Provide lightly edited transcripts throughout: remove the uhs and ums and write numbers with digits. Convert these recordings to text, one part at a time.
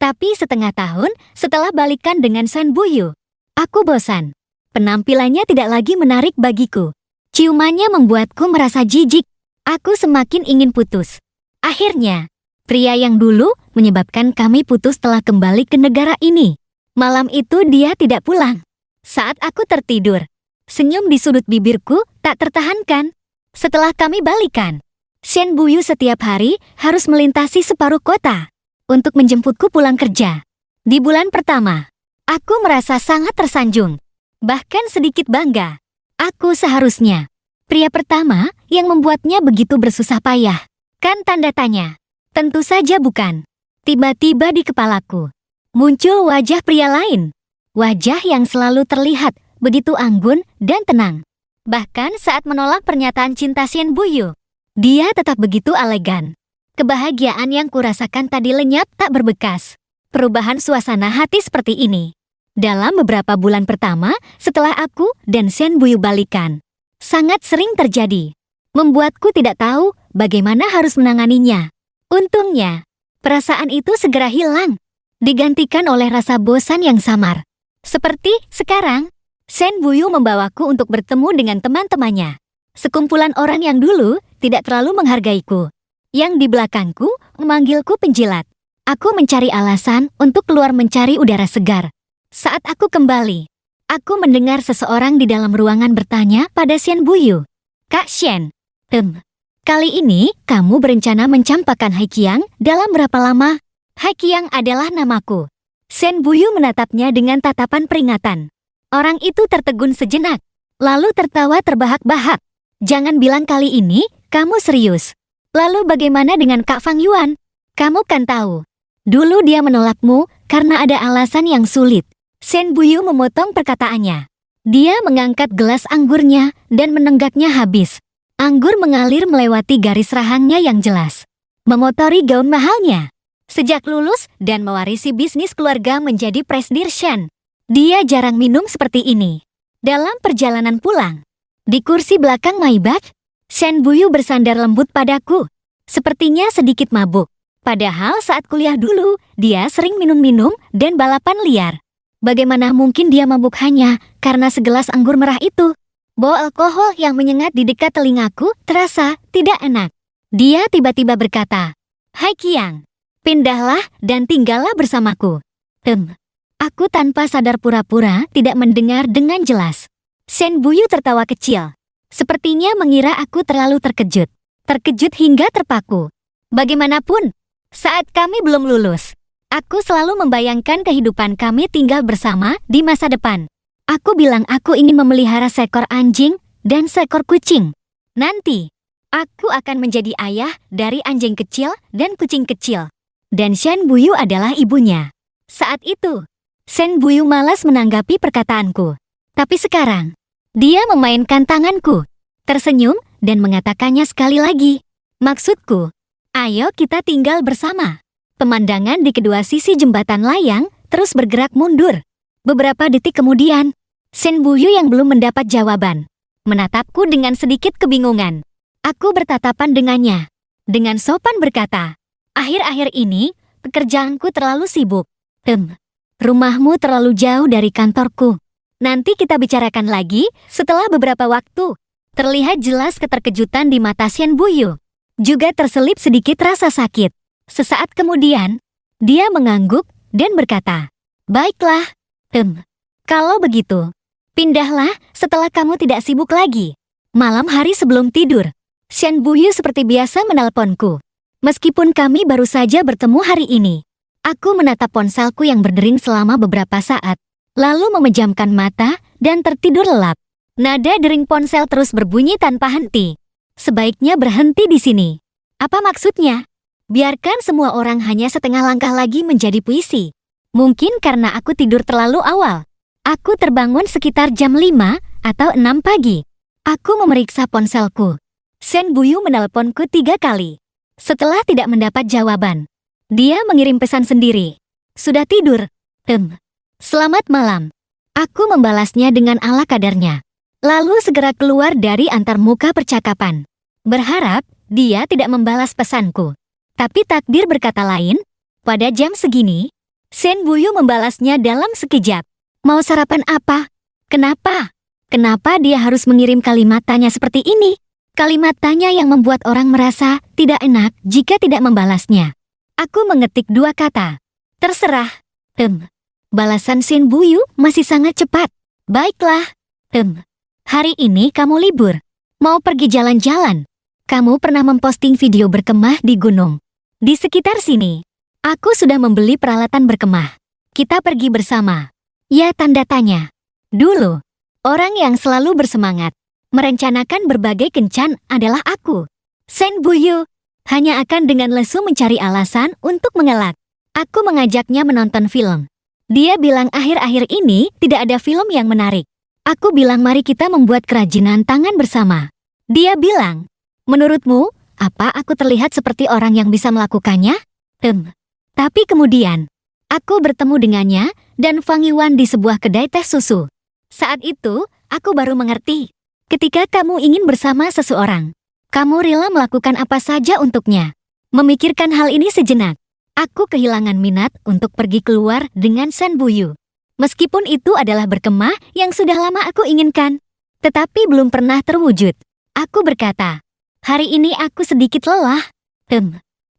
Tapi setengah tahun setelah balikan dengan Shen Buyu, aku bosan. Penampilannya tidak lagi menarik bagiku. Ciumannya membuatku merasa jijik. Aku semakin ingin putus. Akhirnya, pria yang dulu menyebabkan kami putus telah kembali ke negara ini. Malam itu dia tidak pulang. Saat aku tertidur, senyum di sudut bibirku tak tertahankan. Setelah kami balikan, Shen Buyu setiap hari harus melintasi separuh kota untuk menjemputku pulang kerja. Di bulan pertama, aku merasa sangat tersanjung, bahkan sedikit bangga. Aku seharusnya pria pertama yang membuatnya begitu bersusah payah. Kan tanda tanya? Tentu saja bukan. Tiba-tiba di kepalaku muncul wajah pria lain. Wajah yang selalu terlihat begitu anggun dan tenang. Bahkan saat menolak pernyataan cinta Shen Buyu, dia tetap begitu elegan. Kebahagiaan yang kurasakan tadi lenyap tak berbekas. Perubahan suasana hati seperti ini dalam beberapa bulan pertama setelah aku dan Shen Buyu balikan sangat sering terjadi. Membuatku tidak tahu bagaimana harus menanganinya. Untungnya, perasaan itu segera hilang, digantikan oleh rasa bosan yang samar. Seperti sekarang, Shen Buyu membawaku untuk bertemu dengan teman-temannya. Sekumpulan orang yang dulu tidak terlalu menghargaiku, yang di belakangku memanggilku penjilat. Aku mencari alasan untuk keluar mencari udara segar. Saat aku kembali, aku mendengar seseorang di dalam ruangan bertanya pada Shen Buyu. Kak Shen, kali ini kamu berencana mencampakkan Haiqiang dalam berapa lama? Haiqiang adalah namaku. Shen Buyu menatapnya dengan tatapan peringatan. Orang itu tertegun sejenak, lalu tertawa terbahak-bahak. Jangan bilang kali ini kamu serius. Lalu bagaimana dengan Kak Fang Yuan? Kamu kan tahu, dulu dia menolakmu karena ada alasan yang sulit. Shen Buyu memotong perkataannya. Dia mengangkat gelas anggurnya dan menenggaknya habis. Anggur mengalir melewati garis rahangnya yang jelas, memotori gaun mahalnya. Sejak lulus dan mewarisi bisnis keluarga menjadi presidir Shen, dia jarang minum seperti ini. Dalam perjalanan pulang, di kursi belakang Maybach, Shen Buyu bersandar lembut padaku. Sepertinya sedikit mabuk. Padahal saat kuliah dulu, dia sering minum-minum dan balapan liar. Bagaimana mungkin dia mabuk hanya karena segelas anggur merah itu? Bau alkohol yang menyengat di dekat telingaku terasa tidak enak. Dia tiba-tiba berkata, Haiqiang, pindahlah dan tinggallah bersamaku. Aku tanpa sadar pura-pura tidak mendengar dengan jelas. Shen Buyu tertawa kecil. Sepertinya mengira aku terlalu terkejut. Terkejut hingga terpaku. Bagaimanapun, saat kami belum lulus, aku selalu membayangkan kehidupan kami tinggal bersama di masa depan. Aku bilang aku ingin memelihara seekor anjing dan seekor kucing. Nanti, aku akan menjadi ayah dari anjing kecil dan kucing kecil. Dan Shen Buyu adalah ibunya. Saat itu, Shen Buyu malas menanggapi perkataanku. Tapi sekarang, dia memainkan tanganku, tersenyum, dan mengatakannya sekali lagi. Maksudku, ayo kita tinggal bersama. Pemandangan di kedua sisi jembatan layang terus bergerak mundur. Beberapa detik kemudian, Shen Buyu yang belum mendapat jawaban menatapku dengan sedikit kebingungan. Aku bertatapan dengannya. Dengan sopan berkata, akhir-akhir ini, pekerjaanku terlalu sibuk. Rumahmu terlalu jauh dari kantorku. Nanti kita bicarakan lagi setelah beberapa waktu. Terlihat jelas keterkejutan di mata Shen Buyu. Juga terselip sedikit rasa sakit. Sesaat kemudian, dia mengangguk dan berkata, baiklah, kalau begitu, pindahlah setelah kamu tidak sibuk lagi. Malam hari sebelum tidur, Shen Buyu seperti biasa menelponku. Meskipun kami baru saja bertemu hari ini, aku menatap ponselku yang berdering selama beberapa saat. Lalu memejamkan mata dan tertidur lelap. Nada dering ponsel terus berbunyi tanpa henti. Sebaiknya berhenti di sini. Apa maksudnya? Biarkan semua orang hanya setengah langkah lagi menjadi puisi. Mungkin karena aku tidur terlalu awal. Aku terbangun sekitar jam 5 atau 6 pagi. Aku memeriksa ponselku. Shen Buyu menelponku 3 kali. Setelah tidak mendapat jawaban, dia mengirim pesan sendiri. Sudah tidur? Selamat malam. Aku membalasnya dengan ala kadarnya. Lalu segera keluar dari antarmuka percakapan. Berharap dia tidak membalas pesanku. Tapi takdir berkata lain. Pada jam segini, Shen Buyu membalasnya dalam sekejap. Mau sarapan apa? Kenapa? Kenapa dia harus mengirim kalimat tanya seperti ini? Kalimat tanya yang membuat orang merasa tidak enak jika tidak membalasnya. Aku mengetik 2 kata. Terserah. Balasan Shen Buyu masih sangat cepat. Baiklah. Hari ini kamu libur. Mau pergi jalan-jalan? Kamu pernah memposting video berkemah di gunung. Di sekitar sini. Aku sudah membeli peralatan berkemah. Kita pergi bersama. Ya, tanda tanya. Dulu, orang yang selalu bersemangat, merencanakan berbagai kencan adalah aku. Shen Buyu hanya akan dengan lesu mencari alasan untuk mengelak. Aku mengajaknya menonton film. Dia bilang akhir-akhir ini tidak ada film yang menarik. Aku bilang mari kita membuat kerajinan tangan bersama. Dia bilang, menurutmu, apa aku terlihat seperti orang yang bisa melakukannya? Tapi kemudian, aku bertemu dengannya dan Fang Yuan di sebuah kedai teh susu. Saat itu, aku baru mengerti. Ketika kamu ingin bersama seseorang, kamu rela melakukan apa saja untuknya. Memikirkan hal ini sejenak, aku kehilangan minat untuk pergi keluar dengan Shen Buyu. Meskipun itu adalah berkemah yang sudah lama aku inginkan, tetapi belum pernah terwujud. Aku berkata, hari ini aku sedikit lelah.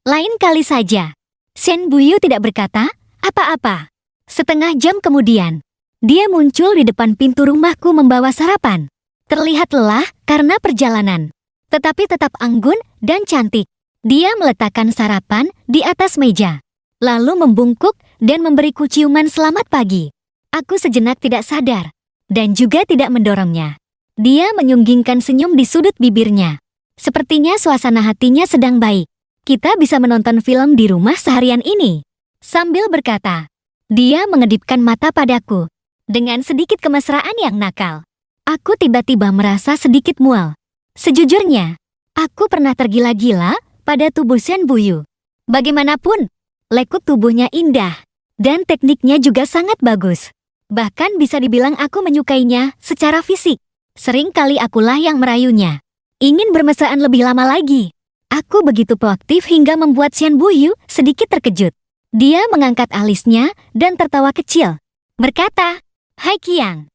Lain kali saja. Shen Buyu tidak berkata apa-apa. Setengah jam kemudian, dia muncul di depan pintu rumahku membawa sarapan. Terlihat lelah karena perjalanan, tetapi tetap anggun dan cantik. Dia meletakkan sarapan di atas meja, lalu membungkuk dan memberiku ciuman selamat pagi. Aku sejenak tidak sadar, dan juga tidak mendorongnya. Dia menyunggingkan senyum di sudut bibirnya. Sepertinya suasana hatinya sedang baik. Kita bisa menonton film di rumah seharian ini. Sambil berkata, dia mengedipkan mata padaku. Dengan sedikit kemesraan yang nakal. Aku tiba-tiba merasa sedikit mual. Sejujurnya, aku pernah tergila-gila pada tubuh Shen Buyu. Bagaimanapun, lekuk tubuhnya indah. Dan tekniknya juga sangat bagus. Bahkan bisa dibilang aku menyukainya secara fisik. Sering kali akulah yang merayunya. Ingin bermesraan lebih lama lagi. Aku begitu proaktif hingga membuat Shen Buyu sedikit terkejut. Dia mengangkat alisnya dan tertawa kecil. Berkata, Hai Qiang.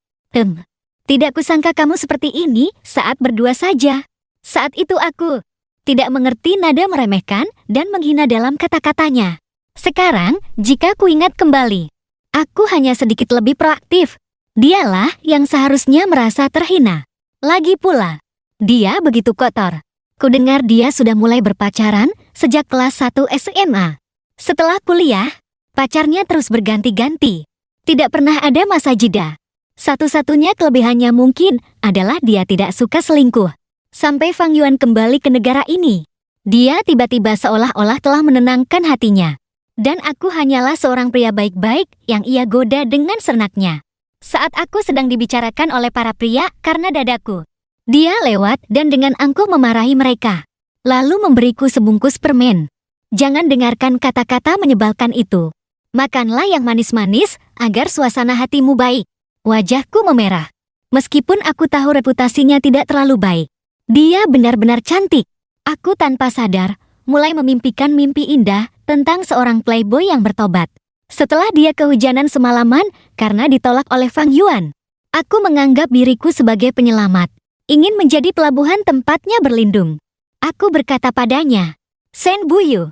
Tidak kusangka kamu seperti ini saat berdua saja. Saat itu aku tidak mengerti nada meremehkan dan menghina dalam kata-katanya. Sekarang, jika ku ingat kembali, aku hanya sedikit lebih proaktif. Dialah yang seharusnya merasa terhina. Lagi pula, dia begitu kotor. Kudengar dia sudah mulai berpacaran sejak kelas 1 SMA. Setelah kuliah, pacarnya terus berganti-ganti. Tidak pernah ada masa jeda. Satu-satunya kelebihannya mungkin adalah dia tidak suka selingkuh. Sampai Fang Yuan kembali ke negara ini, dia tiba-tiba seolah-olah telah menenangkan hatinya. Dan aku hanyalah seorang pria baik-baik yang ia goda dengan sernaknya. Saat aku sedang dibicarakan oleh para pria karena dadaku, dia lewat dan dengan angkuh memarahi mereka. Lalu memberiku sebungkus permen. Jangan dengarkan kata-kata menyebalkan itu. Makanlah yang manis-manis agar suasana hatimu baik. Wajahku memerah. Meskipun aku tahu reputasinya tidak terlalu baik. Dia benar-benar cantik. Aku tanpa sadar mulai memimpikan mimpi indah tentang seorang playboy yang bertobat. Setelah dia kehujanan semalaman karena ditolak oleh Fang Yuan, aku menganggap diriku sebagai penyelamat. Ingin menjadi pelabuhan tempatnya berlindung. Aku berkata padanya, Shen Buyu,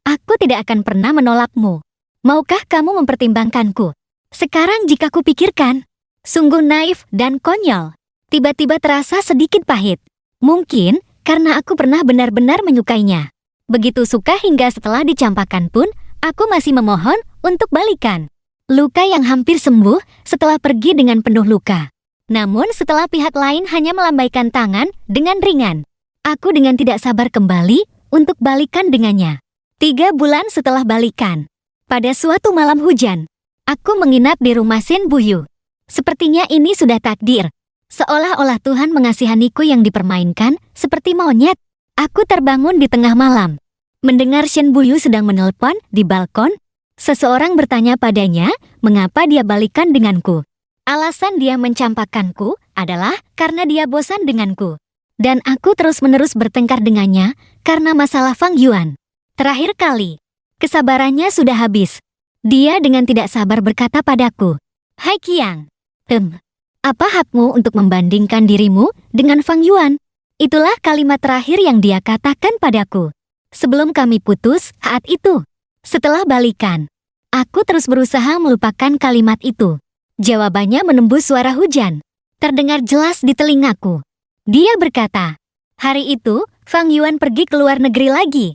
aku tidak akan pernah menolakmu. Maukah kamu mempertimbangkanku? Sekarang jika kupikirkan, sungguh naif dan konyol. Tiba-tiba terasa sedikit pahit. Mungkin karena aku pernah benar-benar menyukainya. Begitu suka hingga setelah dicampakkan pun, aku masih memohon untuk balikan. Luka yang hampir sembuh setelah pergi dengan penuh luka. Namun setelah pihak lain hanya melambaikan tangan dengan ringan, aku dengan tidak sabar kembali untuk balikan dengannya. 3 bulan setelah balikan, pada suatu malam hujan, aku menginap di rumah Shen Buyu. Sepertinya ini sudah takdir. Seolah-olah Tuhan mengasihaniku yang dipermainkan seperti monyet. Aku terbangun di tengah malam. Mendengar Shen Buyu sedang menelpon di balkon, seseorang bertanya padanya mengapa dia balikan denganku. Alasan dia mencampakkanku adalah karena dia bosan denganku. Dan aku terus-menerus bertengkar dengannya karena masalah Fang Yuan. Terakhir kali, kesabarannya sudah habis. Dia dengan tidak sabar berkata padaku, "Hai Qiang, apa hakmu untuk membandingkan dirimu dengan Fang Yuan?" Itulah kalimat terakhir yang dia katakan padaku. Sebelum kami putus saat itu, setelah balikan, aku terus berusaha melupakan kalimat itu. Jawabannya menembus suara hujan. Terdengar jelas di telingaku. Dia berkata, "Hari itu, Fang Yuan pergi ke luar negeri lagi."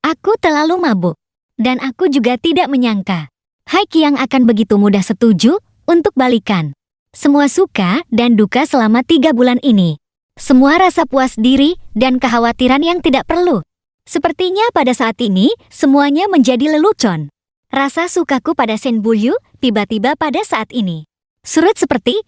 Aku terlalu mabuk. Dan aku juga tidak menyangka Hai Qiang akan begitu mudah setuju untuk balikan. Semua suka dan duka selama 3 bulan ini. Semua rasa puas diri dan kekhawatiran yang tidak perlu. Sepertinya pada saat ini, semuanya menjadi lelucon. Rasa sukaku pada Shen Buyu tiba-tiba pada saat ini surut seperti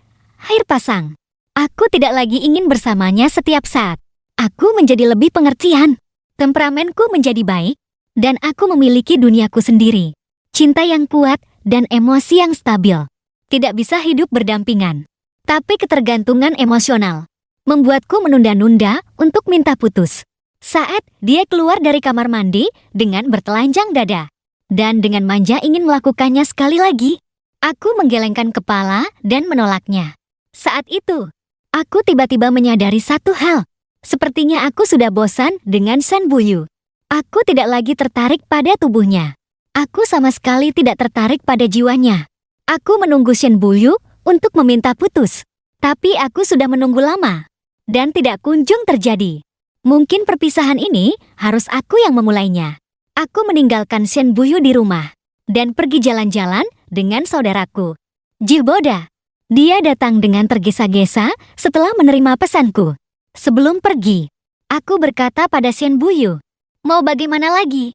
air pasang. Aku tidak lagi ingin bersamanya setiap saat. Aku menjadi lebih pengertian. Temperamenku menjadi baik. Dan aku memiliki duniaku sendiri. Cinta yang kuat dan emosi yang stabil. Tidak bisa hidup berdampingan. Tapi ketergantungan emosional membuatku menunda-nunda untuk minta putus. Saat dia keluar dari kamar mandi dengan bertelanjang dada. Dan dengan manja ingin melakukannya sekali lagi. Aku menggelengkan kepala dan menolaknya. Saat itu, aku tiba-tiba menyadari satu hal. Sepertinya aku sudah bosan dengan Shen Buyu. Aku tidak lagi tertarik pada tubuhnya. Aku sama sekali tidak tertarik pada jiwanya. Aku menunggu Shen Buyu untuk meminta putus. Tapi aku sudah menunggu lama. Dan tidak kunjung terjadi. Mungkin perpisahan ini harus aku yang memulainya. Aku meninggalkan Shen Buyu di rumah. Dan pergi jalan-jalan dengan saudaraku, Jiboda. Dia datang dengan tergesa-gesa setelah menerima pesanku. Sebelum pergi, aku berkata pada Shen Buyu, "Mau bagaimana lagi?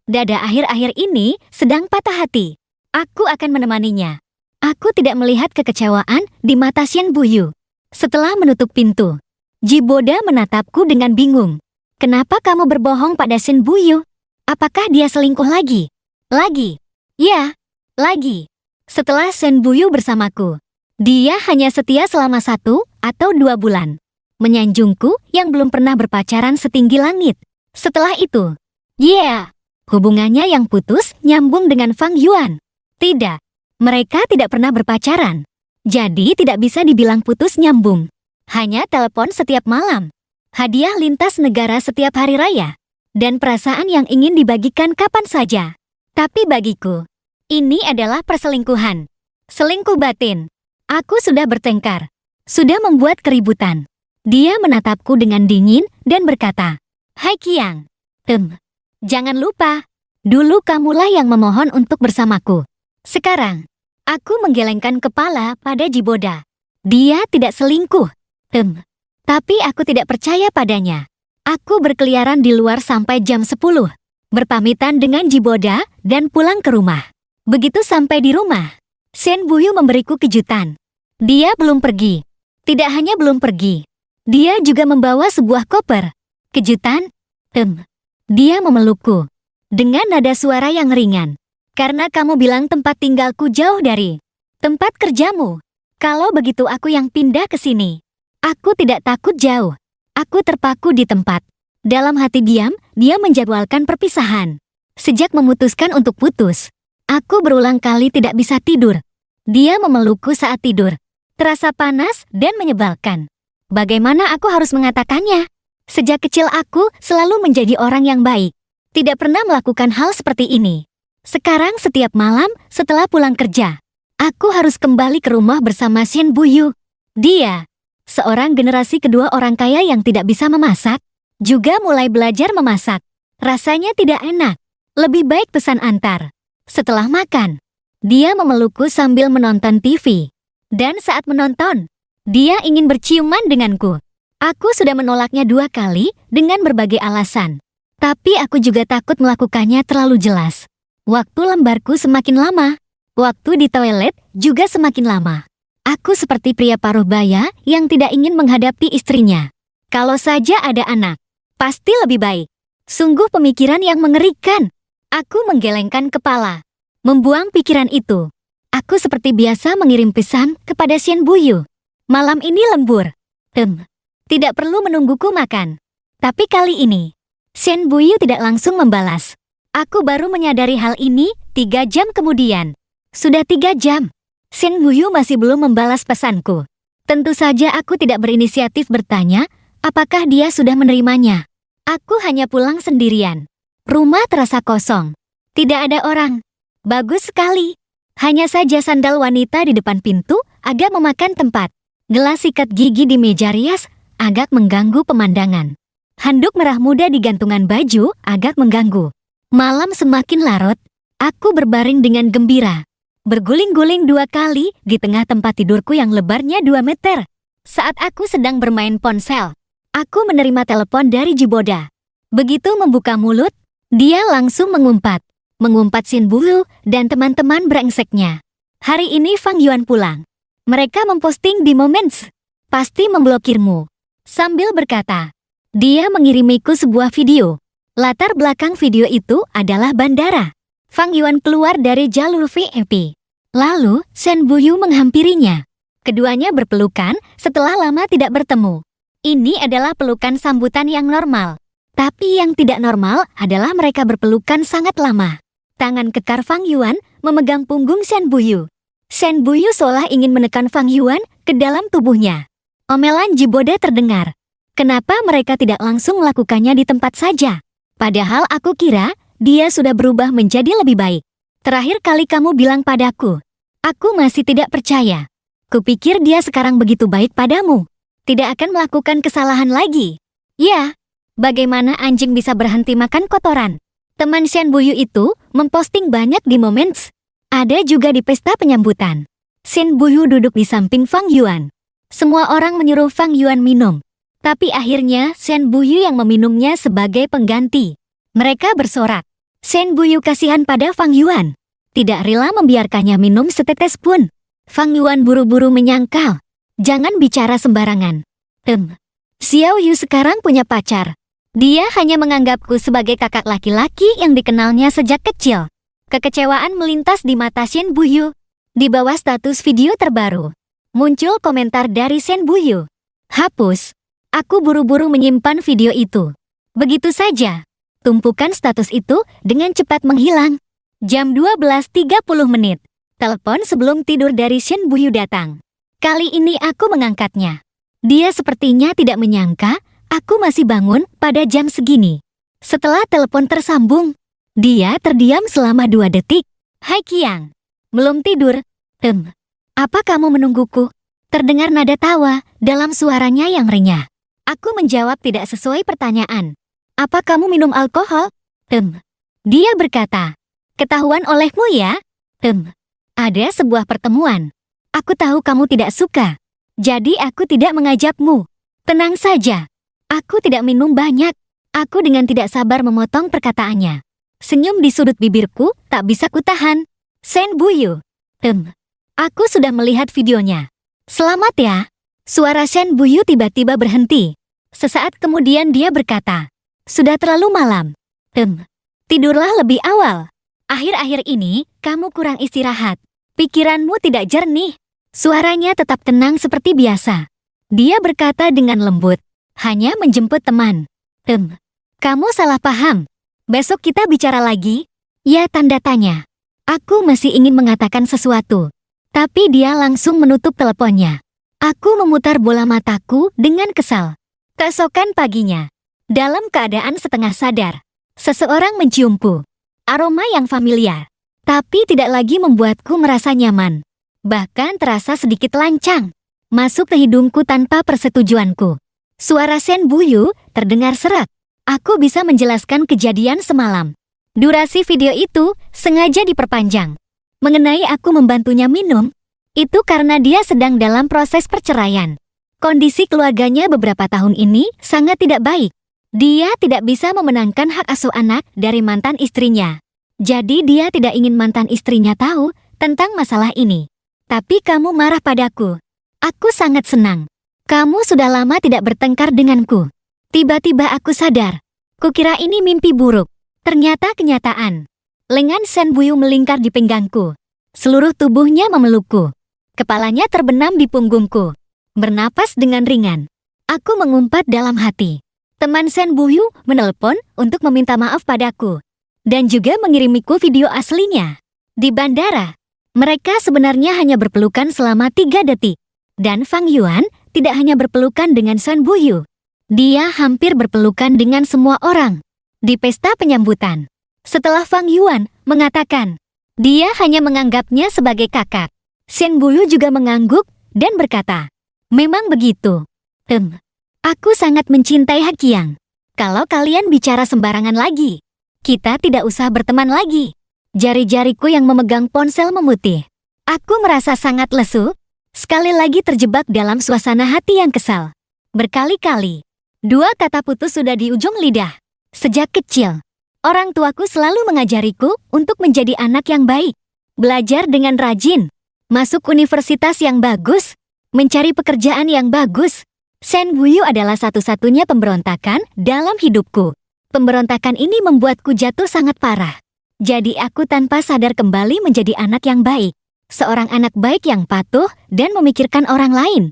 Dada akhir-akhir ini sedang patah hati. Aku akan menemaninya." Aku tidak melihat kekecewaan di mata Shen Buyu. Setelah menutup pintu, Jiboda menatapku dengan bingung. "Kenapa kamu berbohong pada Shen Buyu? Apakah dia selingkuh lagi?" "Lagi? Ya, lagi. Setelah Shen Buyu bersamaku, dia hanya setia selama 1 atau 2 bulan. Menyanjungku yang belum pernah berpacaran setinggi langit. Setelah itu, hubungannya yang putus nyambung dengan Fang Yuan. Tidak, mereka tidak pernah berpacaran. Jadi tidak bisa dibilang putus nyambung. Hanya telepon setiap malam. Hadiah lintas negara setiap hari raya. Dan perasaan yang ingin dibagikan kapan saja. Tapi bagiku, ini adalah perselingkuhan. Selingkuh batin. Aku sudah bertengkar. Sudah membuat keributan." Dia menatapku dengan dingin dan berkata, "Hai Qiang, jangan lupa, dulu kamulah yang memohon untuk bersamaku. Sekarang, aku menggelengkan kepala pada Jiboda. Dia tidak selingkuh. Tapi aku tidak percaya padanya. Aku berkeliaran di luar sampai jam 10. Berpamitan dengan Jiboda dan pulang ke rumah. Begitu sampai di rumah, Shen Buyu memberiku kejutan. Dia belum pergi. Tidak hanya belum pergi, dia juga membawa sebuah koper. Kejutan? Dia memelukku dengan nada suara yang ringan. "Karena kamu bilang tempat tinggalku jauh dari tempat kerjamu. Kalau begitu aku yang pindah ke sini." Aku tidak takut jauh. Aku terpaku di tempat. Dalam hati diam, dia menjadwalkan perpisahan. Sejak memutuskan untuk putus, aku berulang kali tidak bisa tidur. Dia memelukku saat tidur. Terasa panas dan menyebalkan. Bagaimana aku harus mengatakannya? Sejak kecil aku selalu menjadi orang yang baik. Tidak pernah melakukan hal seperti ini. Sekarang setiap malam setelah pulang kerja, aku harus kembali ke rumah bersama Shen Buyu. Dia, seorang generasi kedua orang kaya yang tidak bisa memasak, juga mulai belajar memasak. Rasanya tidak enak. Lebih baik pesan antar. Setelah makan, dia memelukku sambil menonton TV. Dan saat menonton, dia ingin berciuman denganku. Aku sudah menolaknya 2 kali dengan berbagai alasan. Tapi aku juga takut melakukannya terlalu jelas. Waktu lembarku semakin lama. Waktu di toilet juga semakin lama. Aku seperti pria paruh baya yang tidak ingin menghadapi istrinya. Kalau saja ada anak, pasti lebih baik. Sungguh pemikiran yang mengerikan. Aku menggelengkan kepala, membuang pikiran itu. Aku seperti biasa mengirim pesan kepada Shen Buyu. "Malam ini lembur. Tidak perlu menungguku makan." Tapi kali ini, Shen Buyu tidak langsung membalas. Aku baru menyadari hal ini 3 jam kemudian. Sudah 3 jam. Shen Buyu masih belum membalas pesanku. Tentu saja aku tidak berinisiatif bertanya, apakah dia sudah menerimanya. Aku hanya pulang sendirian. Rumah terasa kosong. Tidak ada orang. Bagus sekali. Hanya saja sandal wanita di depan pintu agak memakan tempat. Gelas sikat gigi di meja rias agak mengganggu pemandangan. Handuk merah muda di gantungan baju agak mengganggu. Malam semakin larut, aku berbaring dengan gembira. Berguling-guling 2 kali di tengah tempat tidurku yang lebarnya 2 meter. Saat aku sedang bermain ponsel, aku menerima telepon dari Jiboda. Begitu membuka mulut, dia langsung mengumpat. Mengumpat Shen Buyu dan teman-teman brengseknya. Hari ini Fang Yuan pulang. Mereka memposting di Moments. Pasti memblokirmu. Sambil berkata, dia mengirimiku sebuah video. Latar belakang video itu adalah bandara. Fang Yuan keluar dari jalur VIP. Lalu, Shen Buyu menghampirinya. Keduanya berpelukan setelah lama tidak bertemu. Ini adalah pelukan sambutan yang normal. Tapi yang tidak normal adalah mereka berpelukan sangat lama. Tangan kekar Fang Yuan memegang punggung Shen Buyu. Shen Buyu seolah ingin menekan Fang Yuan ke dalam tubuhnya. Omelan Jiboda terdengar. Kenapa mereka tidak langsung melakukannya di tempat saja? Padahal aku kira dia sudah berubah menjadi lebih baik. Terakhir kali kamu bilang padaku, aku masih tidak percaya. Kupikir dia sekarang begitu baik padamu. Tidak akan melakukan kesalahan lagi. Ya, bagaimana anjing bisa berhenti makan kotoran? Teman Shen Buyu itu memposting banyak di Moments. Ada juga di pesta penyambutan. Shen Buyu duduk di samping Fang Yuan. Semua orang menyuruh Fang Yuan minum. Tapi akhirnya Shen Buyu yang meminumnya sebagai pengganti. Mereka bersorak. Shen Buyu kasihan pada Fang Yuan. Tidak rela membiarkannya minum setetes pun. Fang Yuan buru-buru menyangkal. Jangan bicara sembarangan. Xiao Yu sekarang punya pacar. Dia hanya menganggapku sebagai kakak laki-laki yang dikenalnya sejak kecil. Kekecewaan melintas di mata Shen Buyu. Di bawah status video terbaru, muncul komentar dari Shen Buyu. Hapus. Aku buru-buru menyimpan video itu. Begitu saja. Tumpukan status itu dengan cepat menghilang. Jam 12.30. Telepon sebelum tidur dari Shen Buyu datang. Kali ini aku mengangkatnya. Dia sepertinya tidak menyangka aku masih bangun pada jam segini. Setelah telepon tersambung, dia terdiam selama 2 detik. Hai Qiang. Belum tidur? Apa kamu menungguku? Terdengar nada tawa dalam suaranya yang renyah. Aku menjawab tidak sesuai pertanyaan. Apa kamu minum alkohol? Dia berkata, ketahuan olehmu ya? Ada sebuah pertemuan. Aku tahu kamu tidak suka. Jadi aku tidak mengajakmu. Tenang saja. Aku tidak minum banyak. Aku dengan tidak sabar memotong perkataannya. Senyum di sudut bibirku tak bisa kutahan. Shen Buyu. Aku sudah melihat videonya. Selamat ya. Suara Shen Buyu tiba-tiba berhenti. Sesaat kemudian dia berkata, sudah terlalu malam. Tidurlah lebih awal. Akhir-akhir ini kamu kurang istirahat. Pikiranmu tidak jernih. Suaranya tetap tenang seperti biasa. Dia berkata dengan lembut, hanya menjemput teman. Kamu salah paham. Besok kita bicara lagi? Ya, tanda tanya. Aku masih ingin mengatakan sesuatu. Tapi dia langsung menutup teleponnya. Aku memutar bola mataku dengan kesal. Keesokan paginya, dalam keadaan setengah sadar, seseorang menciumku. Aroma yang familiar, tapi tidak lagi membuatku merasa nyaman. Bahkan terasa sedikit lancang. Masuk ke hidungku tanpa persetujuanku. Suara Shen Buyu terdengar serak. Aku bisa menjelaskan kejadian semalam. Durasi video itu sengaja diperpanjang. Mengenai aku membantunya minum, itu karena dia sedang dalam proses perceraian. Kondisi keluarganya beberapa tahun ini sangat tidak baik. Dia tidak bisa memenangkan hak asuh anak dari mantan istrinya. Jadi dia tidak ingin mantan istrinya tahu tentang masalah ini. Tapi kamu marah padaku. Aku sangat senang. Kamu sudah lama tidak bertengkar denganku. Tiba-tiba aku sadar. Kukira ini mimpi buruk. Ternyata kenyataan. Lengan Shen Buyu melingkar di pinggangku. Seluruh tubuhnya memelukku. Kepalanya terbenam di punggungku. Bernapas dengan ringan. Aku mengumpat dalam hati. Teman Shen Buyu menelpon untuk meminta maaf padaku. dan juga mengirimiku video aslinya. Di bandara, mereka sebenarnya hanya berpelukan selama 3 detik. Dan Fang Yuan tidak hanya berpelukan dengan Shan Buyu. Dia hampir berpelukan dengan semua orang di pesta penyambutan. Setelah Fang Yuan mengatakan, dia hanya menganggapnya sebagai kakak, Shan Buyu juga mengangguk dan berkata, memang begitu. Aku sangat mencintai Hakiang. Kalau kalian bicara sembarangan lagi, kita tidak usah berteman lagi. Jari-jariku yang memegang ponsel memutih. Aku merasa sangat lesu, sekali lagi terjebak dalam suasana hati yang kesal. Berkali-kali, 2 kata putus sudah di ujung lidah. Sejak kecil, orang tuaku selalu mengajariku untuk menjadi anak yang baik, belajar dengan rajin, masuk universitas yang bagus, mencari pekerjaan yang bagus. Shan Buyu adalah satu-satunya pemberontakan dalam hidupku. Pemberontakan ini membuatku jatuh sangat parah. Jadi aku tanpa sadar kembali menjadi anak yang baik. Seorang anak baik yang patuh dan memikirkan orang lain.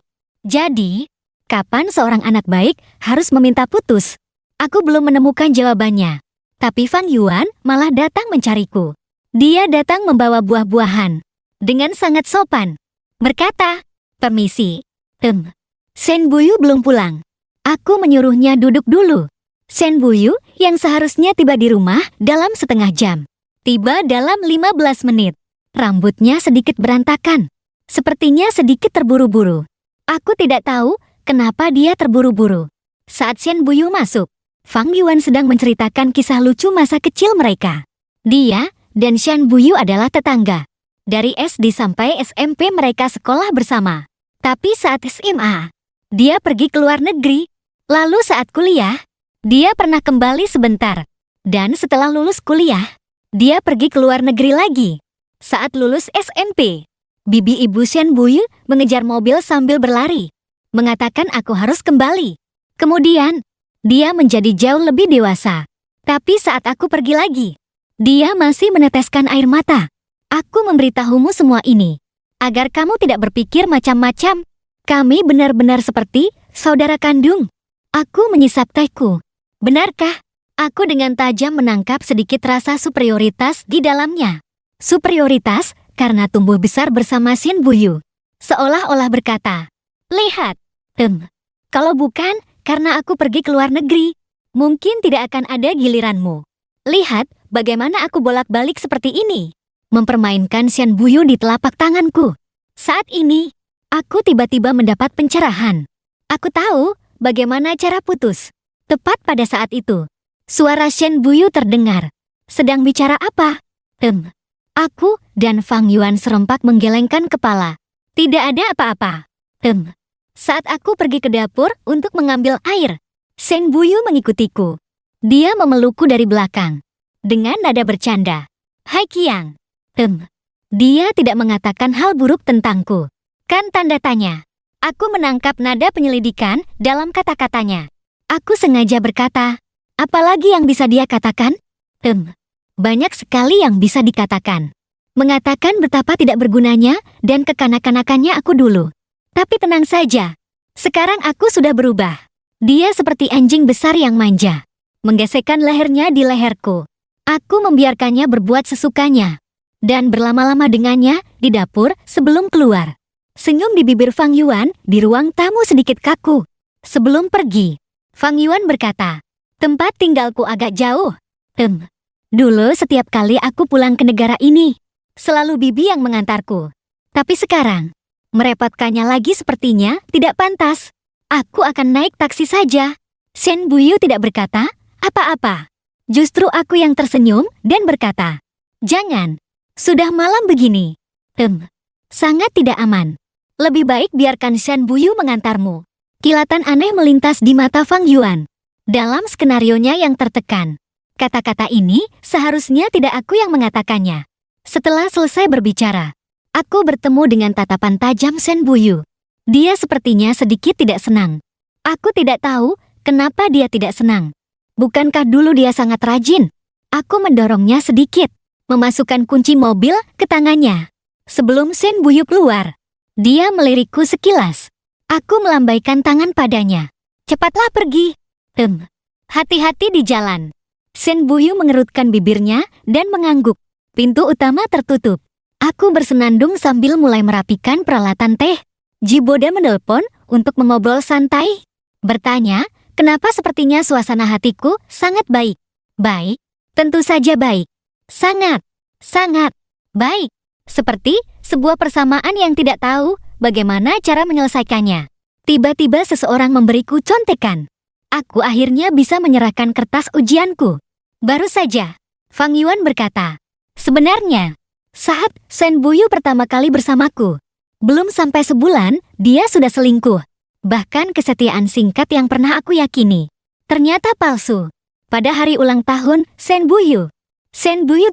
Jadi, kapan seorang anak baik harus meminta putus? Aku belum menemukan jawabannya. Tapi Fang Yuan malah datang mencariku. Dia datang membawa buah-buahan. Dengan sangat sopan. Berkata, permisi. Shan Buyu belum pulang. Aku menyuruhnya duduk dulu. Shan Buyu yang seharusnya tiba di rumah dalam setengah jam, tiba dalam 15 menit. Rambutnya sedikit berantakan. Sepertinya sedikit terburu-buru. Aku tidak tahu kenapa dia terburu-buru. Saat Shan Buyu masuk, Fang Yuan sedang menceritakan kisah lucu masa kecil mereka. Dia dan Shan Buyu adalah tetangga. Dari SD sampai SMP mereka sekolah bersama. Tapi saat SMA, dia pergi ke luar negeri. Lalu saat kuliah, dia pernah kembali sebentar. Dan setelah lulus kuliah, dia pergi ke luar negeri lagi. Saat lulus SMP, bibi ibu Shan Buyu mengejar mobil sambil berlari, mengatakan aku harus kembali. Kemudian, dia menjadi jauh lebih dewasa. Tapi saat aku pergi lagi, dia masih meneteskan air mata. Aku memberitahumu semua ini, agar kamu tidak berpikir macam-macam. Kami benar-benar seperti saudara kandung. Aku menyisap tehku. Benarkah? Aku dengan tajam menangkap sedikit rasa superioritas di dalamnya. Superioritas karena tumbuh besar bersama Shan Buyu. Seolah-olah berkata, lihat, kalau bukan karena aku pergi ke luar negeri, mungkin tidak akan ada giliranmu. Lihat bagaimana aku bolak-balik seperti ini. Mempermainkan Shan Buyu di telapak tanganku. Saat ini, aku tiba-tiba mendapat pencerahan. Aku tahu bagaimana cara putus. Tepat pada saat itu, suara Shan Buyu terdengar. Sedang bicara apa? Aku dan Fang Yuan serempak menggelengkan kepala. Tidak ada apa-apa. Saat aku pergi ke dapur untuk mengambil air, Shan Buyu mengikutiku. Dia memelukku dari belakang. Dengan nada bercanda. Hai Qiang. Dia tidak mengatakan hal buruk tentangku. Kan tanda tanya. Aku menangkap nada penyelidikan dalam kata-katanya. Aku sengaja berkata, apalagi yang bisa dia katakan? Banyak sekali yang bisa dikatakan. Mengatakan betapa tidak bergunanya dan kekanak-kanakannya aku dulu. Tapi tenang saja. Sekarang aku sudah berubah. Dia seperti anjing besar yang manja. Menggesekkan lehernya di leherku. Aku membiarkannya berbuat sesukanya. Dan berlama-lama dengannya di dapur sebelum keluar. Senyum di bibir Fang Yuan di ruang tamu sedikit kaku. Sebelum pergi, Fang Yuan berkata, tempat tinggalku agak jauh. Dulu setiap kali aku pulang ke negara ini, selalu bibi yang mengantarku. Tapi sekarang, merepotkannya lagi sepertinya tidak pantas. Aku akan naik taksi saja. Shan Buyu tidak berkata apa-apa. Justru aku yang tersenyum dan berkata, jangan, sudah malam begini. Sangat tidak aman. Lebih baik biarkan Shan Buyu mengantarmu. Kilatan aneh melintas di mata Fang Yuan. Dalam skenarionya yang tertekan. Kata-kata ini seharusnya tidak aku yang mengatakannya. Setelah selesai berbicara, aku bertemu dengan tatapan tajam Shan Buyu. Dia sepertinya sedikit tidak senang. Aku tidak tahu kenapa dia tidak senang. Bukankah dulu dia sangat rajin? Aku mendorongnya sedikit, memasukkan kunci mobil ke tangannya. Sebelum Shan Buyu keluar, dia melirikku sekilas. Aku melambaikan tangan padanya. Cepatlah pergi. Hati-hati di jalan. Shen Buyu mengerutkan bibirnya dan mengangguk. Pintu utama tertutup. Aku bersenandung sambil mulai merapikan peralatan teh. Jiboda menelpon untuk mengobrol santai. Bertanya, kenapa sepertinya suasana hatiku sangat baik. Baik? Tentu saja baik. Sangat, sangat baik. Seperti sebuah persamaan yang tidak tahu bagaimana cara menyelesaikannya. Tiba-tiba seseorang memberiku contekan. Aku akhirnya bisa menyerahkan kertas ujianku. Baru saja, Fang Yuan berkata, sebenarnya, saat Shen Buyu pertama kali bersamaku, belum sampai sebulan, dia sudah selingkuh. Bahkan kesetiaan singkat yang pernah aku yakini, ternyata palsu. Pada hari ulang tahun Shen Buyu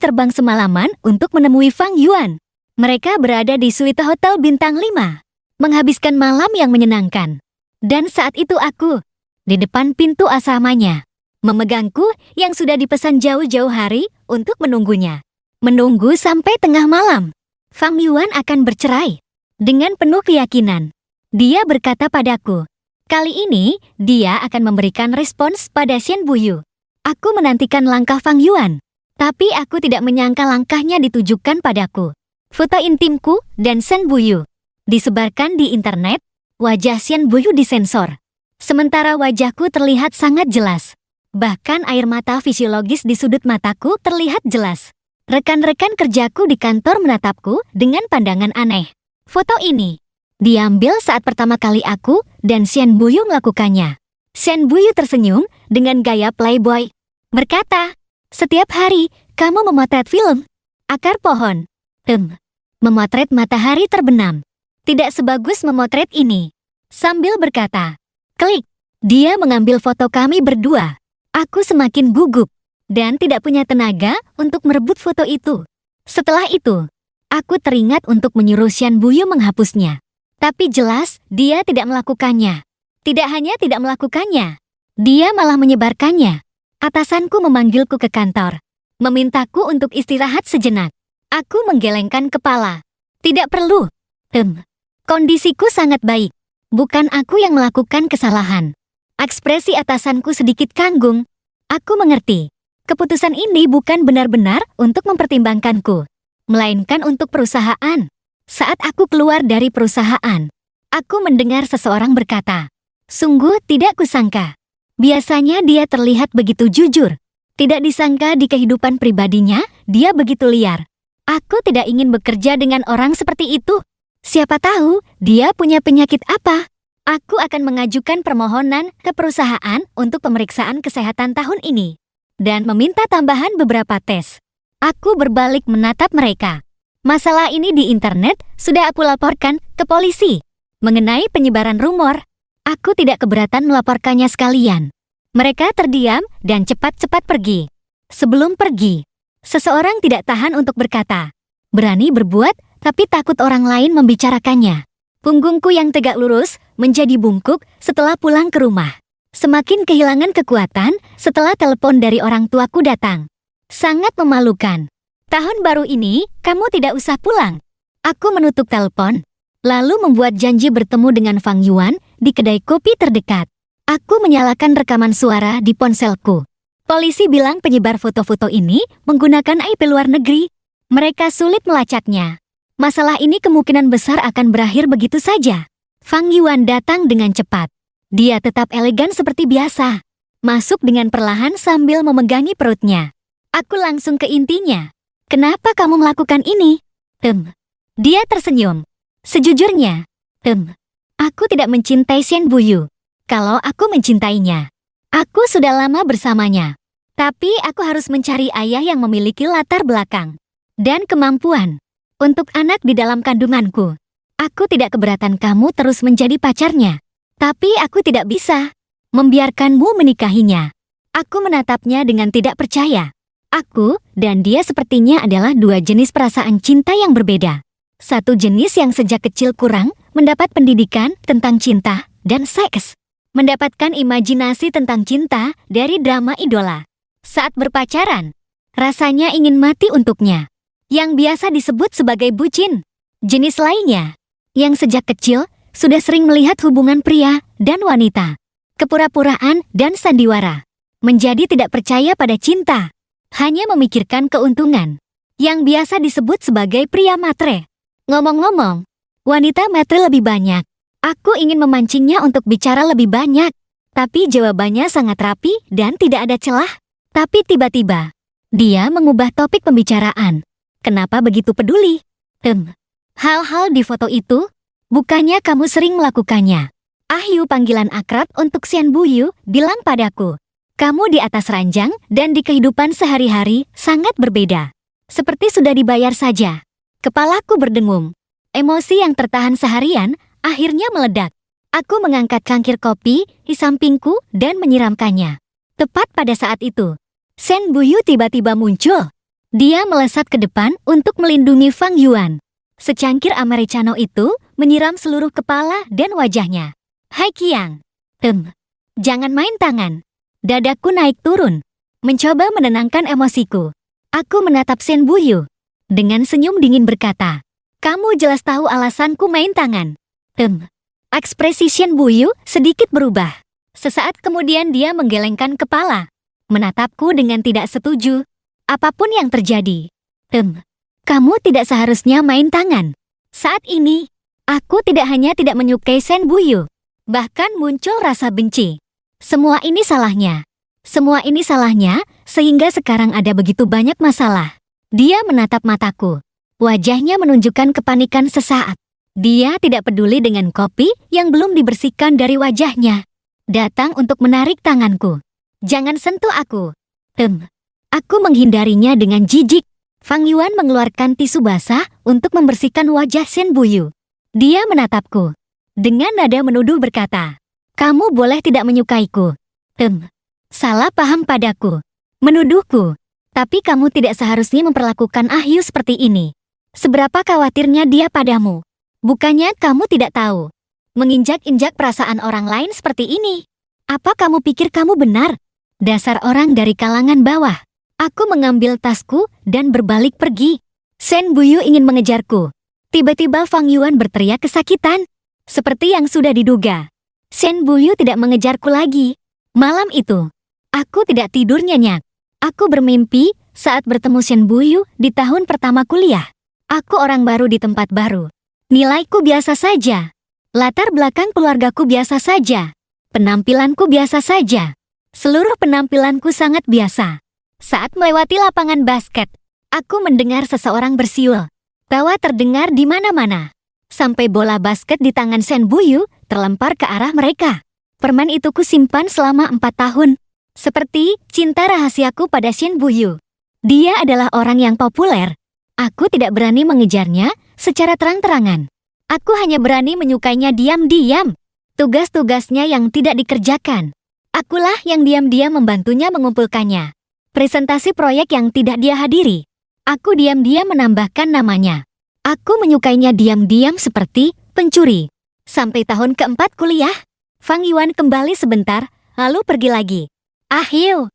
terbang semalaman untuk menemui Fang Yuan. Mereka berada di suite hotel bintang 5, menghabiskan malam yang menyenangkan. Dan saat itu aku, di depan pintu asramanya, memegangku yang sudah dipesan jauh-jauh hari untuk menunggunya. Menunggu sampai tengah malam. Fang Yuan akan bercerai. Dengan penuh keyakinan, dia berkata padaku, kali ini dia akan memberikan respons pada Shen Buyu. Aku menantikan langkah Fang Yuan, tapi aku tidak menyangka langkahnya ditujukan padaku. Foto intimku dan Shen Buyu disebarkan di internet. Wajah Shen Buyu disensor, sementara wajahku terlihat sangat jelas. Bahkan air mata fisiologis di sudut mataku terlihat jelas. Rekan-rekan kerjaku di kantor menatapku dengan pandangan aneh. Foto ini diambil saat pertama kali aku dan Shen Buyu melakukannya. Shen Buyu tersenyum dengan gaya playboy. Berkata, setiap hari kamu memotret film. Akar pohon. Memotret matahari terbenam. Tidak sebagus memotret ini. Sambil berkata, klik. Dia mengambil foto kami berdua. Aku semakin gugup dan tidak punya tenaga untuk merebut foto itu. Setelah itu, aku teringat untuk menyuruh Shen Buyu menghapusnya. Tapi jelas, dia tidak melakukannya. Tidak hanya tidak melakukannya, dia malah menyebarkannya. Atasanku memanggilku ke kantor, memintaku untuk istirahat sejenak. Aku menggelengkan kepala. Tidak perlu. Kondisiku sangat baik. Bukan aku yang melakukan kesalahan. Ekspresi atasanku sedikit kanggung. Aku mengerti. Keputusan ini bukan benar-benar untuk mempertimbangkanku, melainkan untuk perusahaan. Saat aku keluar dari perusahaan, aku mendengar seseorang berkata, sungguh tidak kusangka. Biasanya dia terlihat begitu jujur. Tidak disangka di kehidupan pribadinya, dia begitu liar. Aku tidak ingin bekerja dengan orang seperti itu. Siapa tahu, dia punya penyakit apa. Aku akan mengajukan permohonan ke perusahaan untuk pemeriksaan kesehatan tahun ini dan meminta tambahan beberapa tes. Aku berbalik menatap mereka. Masalah ini di internet sudah aku laporkan ke polisi. Mengenai penyebaran rumor, aku tidak keberatan melaporkannya sekalian. Mereka terdiam dan cepat-cepat pergi. Sebelum pergi, seseorang tidak tahan untuk berkata, berani berbuat tapi takut orang lain membicarakannya. Punggungku yang tegak lurus menjadi bungkuk setelah pulang ke rumah. Semakin kehilangan kekuatan setelah telepon dari orang tuaku datang. Sangat memalukan. Tahun baru ini, kamu tidak usah pulang. Aku menutup telepon, lalu membuat janji bertemu dengan Fang Yuan di kedai kopi terdekat. Aku menyalakan rekaman suara di ponselku. Polisi bilang penyebar foto-foto ini menggunakan IP luar negeri. Mereka sulit melacaknya. Masalah ini kemungkinan besar akan berakhir begitu saja. Fang Yuan datang dengan cepat. Dia tetap elegan seperti biasa. Masuk dengan perlahan sambil memegangi perutnya. Aku langsung ke intinya. Kenapa kamu melakukan ini? Dia tersenyum. Sejujurnya, aku tidak mencintai Shen Buyu. Kalau aku mencintainya, aku sudah lama bersamanya. Tapi aku harus mencari ayah yang memiliki latar belakang dan kemampuan untuk anak di dalam kandunganku. Aku tidak keberatan kamu terus menjadi pacarnya. Tapi aku tidak bisa membiarkanmu menikahinya. Aku menatapnya dengan tidak percaya. Aku dan dia sepertinya adalah dua jenis perasaan cinta yang berbeda. Satu jenis yang sejak kecil kurang mendapat pendidikan tentang cinta dan seks. Mendapatkan imajinasi tentang cinta dari drama idola. Saat berpacaran, rasanya ingin mati untuknya. Yang biasa disebut sebagai bucin. Jenis lainnya, yang sejak kecil sudah sering melihat hubungan pria dan wanita, kepura-puraan dan sandiwara. menjadi tidak percaya pada cinta, hanya memikirkan keuntungan, yang biasa disebut sebagai pria matre. Ngomong-ngomong, wanita matre lebih banyak. Aku ingin memancingnya untuk bicara lebih banyak, tapi jawabannya sangat rapi dan tidak ada celah. Tapi tiba-tiba, dia mengubah topik pembicaraan. Kenapa begitu peduli? Hal-hal di foto itu, bukannya kamu sering melakukannya? Ahyu, panggilan akrab untuk Shen Buyu, bilang padaku. Kamu di atas ranjang dan di kehidupan sehari-hari sangat berbeda. Seperti sudah dibayar saja. Kepalaku berdengung. Emosi yang tertahan seharian akhirnya meledak. Aku mengangkat cangkir kopi di sampingku dan menyiramkannya. Tepat pada saat itu, Shen Buyu tiba-tiba muncul. Dia melesat ke depan untuk melindungi Fang Yuan. Secangkir americano itu menyiram seluruh kepala dan wajahnya. Hai Qiang. Jangan main tangan. Dadaku naik turun. Mencoba menenangkan emosiku. Aku menatap Shen Buyu. Dengan senyum dingin berkata, kamu jelas tahu alasanku main tangan. Ekspresi Shen Buyu sedikit berubah. Sesaat kemudian dia menggelengkan kepala. Menatapku dengan tidak setuju. Apapun yang terjadi. Kamu tidak seharusnya main tangan. Saat ini, aku tidak hanya tidak menyukai Shen Buyu, bahkan muncul rasa benci. Semua ini salahnya. Semua ini salahnya, sehingga sekarang ada begitu banyak masalah. Dia menatap mataku. Wajahnya menunjukkan kepanikan sesaat. Dia tidak peduli dengan kopi yang belum dibersihkan dari wajahnya. Datang untuk menarik tanganku. Jangan sentuh aku. Aku menghindarinya dengan jijik. Fang Yuan mengeluarkan tisu basah untuk membersihkan wajah Shen Buyu. Dia menatapku. Dengan nada menuduh berkata, kamu boleh tidak menyukaiku. Salah paham padaku. Menuduhku. Tapi kamu tidak seharusnya memperlakukan Ahyu seperti ini. Seberapa khawatirnya dia padamu. Bukannya kamu tidak tahu. Menginjak-injak perasaan orang lain seperti ini. Apa kamu pikir kamu benar? Dasar orang dari kalangan bawah. Aku mengambil tasku dan berbalik pergi. Shen Buyu ingin mengejarku. Tiba-tiba Fang Yuan berteriak kesakitan. Seperti yang sudah diduga. Shen Buyu tidak mengejarku lagi. Malam itu, aku tidak tidur nyenyak. Aku bermimpi saat bertemu Shen Buyu di tahun pertama kuliah. Aku orang baru di tempat baru. Nilaiku biasa saja. Latar belakang keluargaku biasa saja. Penampilanku biasa saja. Seluruh penampilanku sangat biasa. Saat melewati lapangan basket, aku mendengar seseorang bersiul. Tawa terdengar di mana-mana. Sampai bola basket di tangan Shen Buyu terlempar ke arah mereka. Permen itu kusimpan selama 4 tahun. Seperti cinta rahasiaku pada Shen Buyu. Dia adalah orang yang populer. Aku tidak berani mengejarnya secara terang-terangan. Aku hanya berani menyukainya diam-diam. Tugas-tugasnya yang tidak dikerjakan. Akulah yang diam-diam membantunya mengumpulkannya. Presentasi proyek yang tidak dia hadiri. Aku diam-diam menambahkan namanya. Aku menyukainya diam-diam seperti pencuri. Sampai tahun keempat kuliah, Fang Yuan kembali sebentar, lalu pergi lagi. Ahyu,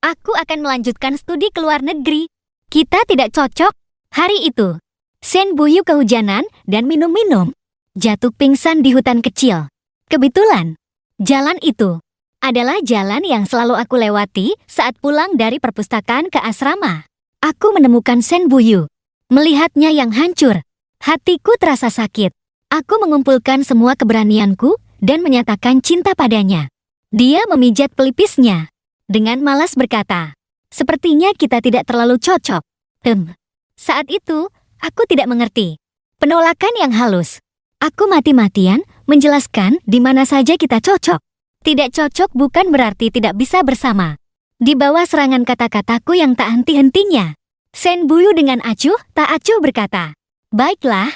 aku akan melanjutkan studi ke luar negeri. Kita tidak cocok. Hari itu, Shen Buyu kehujanan dan minum-minum. Jatuh pingsan di hutan kecil. Kebetulan, jalan itu adalah jalan yang selalu aku lewati saat pulang dari perpustakaan ke asrama. Aku menemukan Shen Buyu. Melihatnya yang hancur, hatiku terasa sakit. Aku mengumpulkan semua keberanianku dan menyatakan cinta padanya. Dia memijat pelipisnya. Dengan malas berkata, sepertinya kita tidak terlalu cocok. Saat itu, aku tidak mengerti. Penolakan yang halus. Aku mati-matian menjelaskan di mana saja kita cocok. Tidak cocok bukan berarti tidak bisa bersama. Di bawah serangan kata-kataku yang tak henti-hentinya, Shen Buyu dengan acuh tak acuh berkata, baiklah,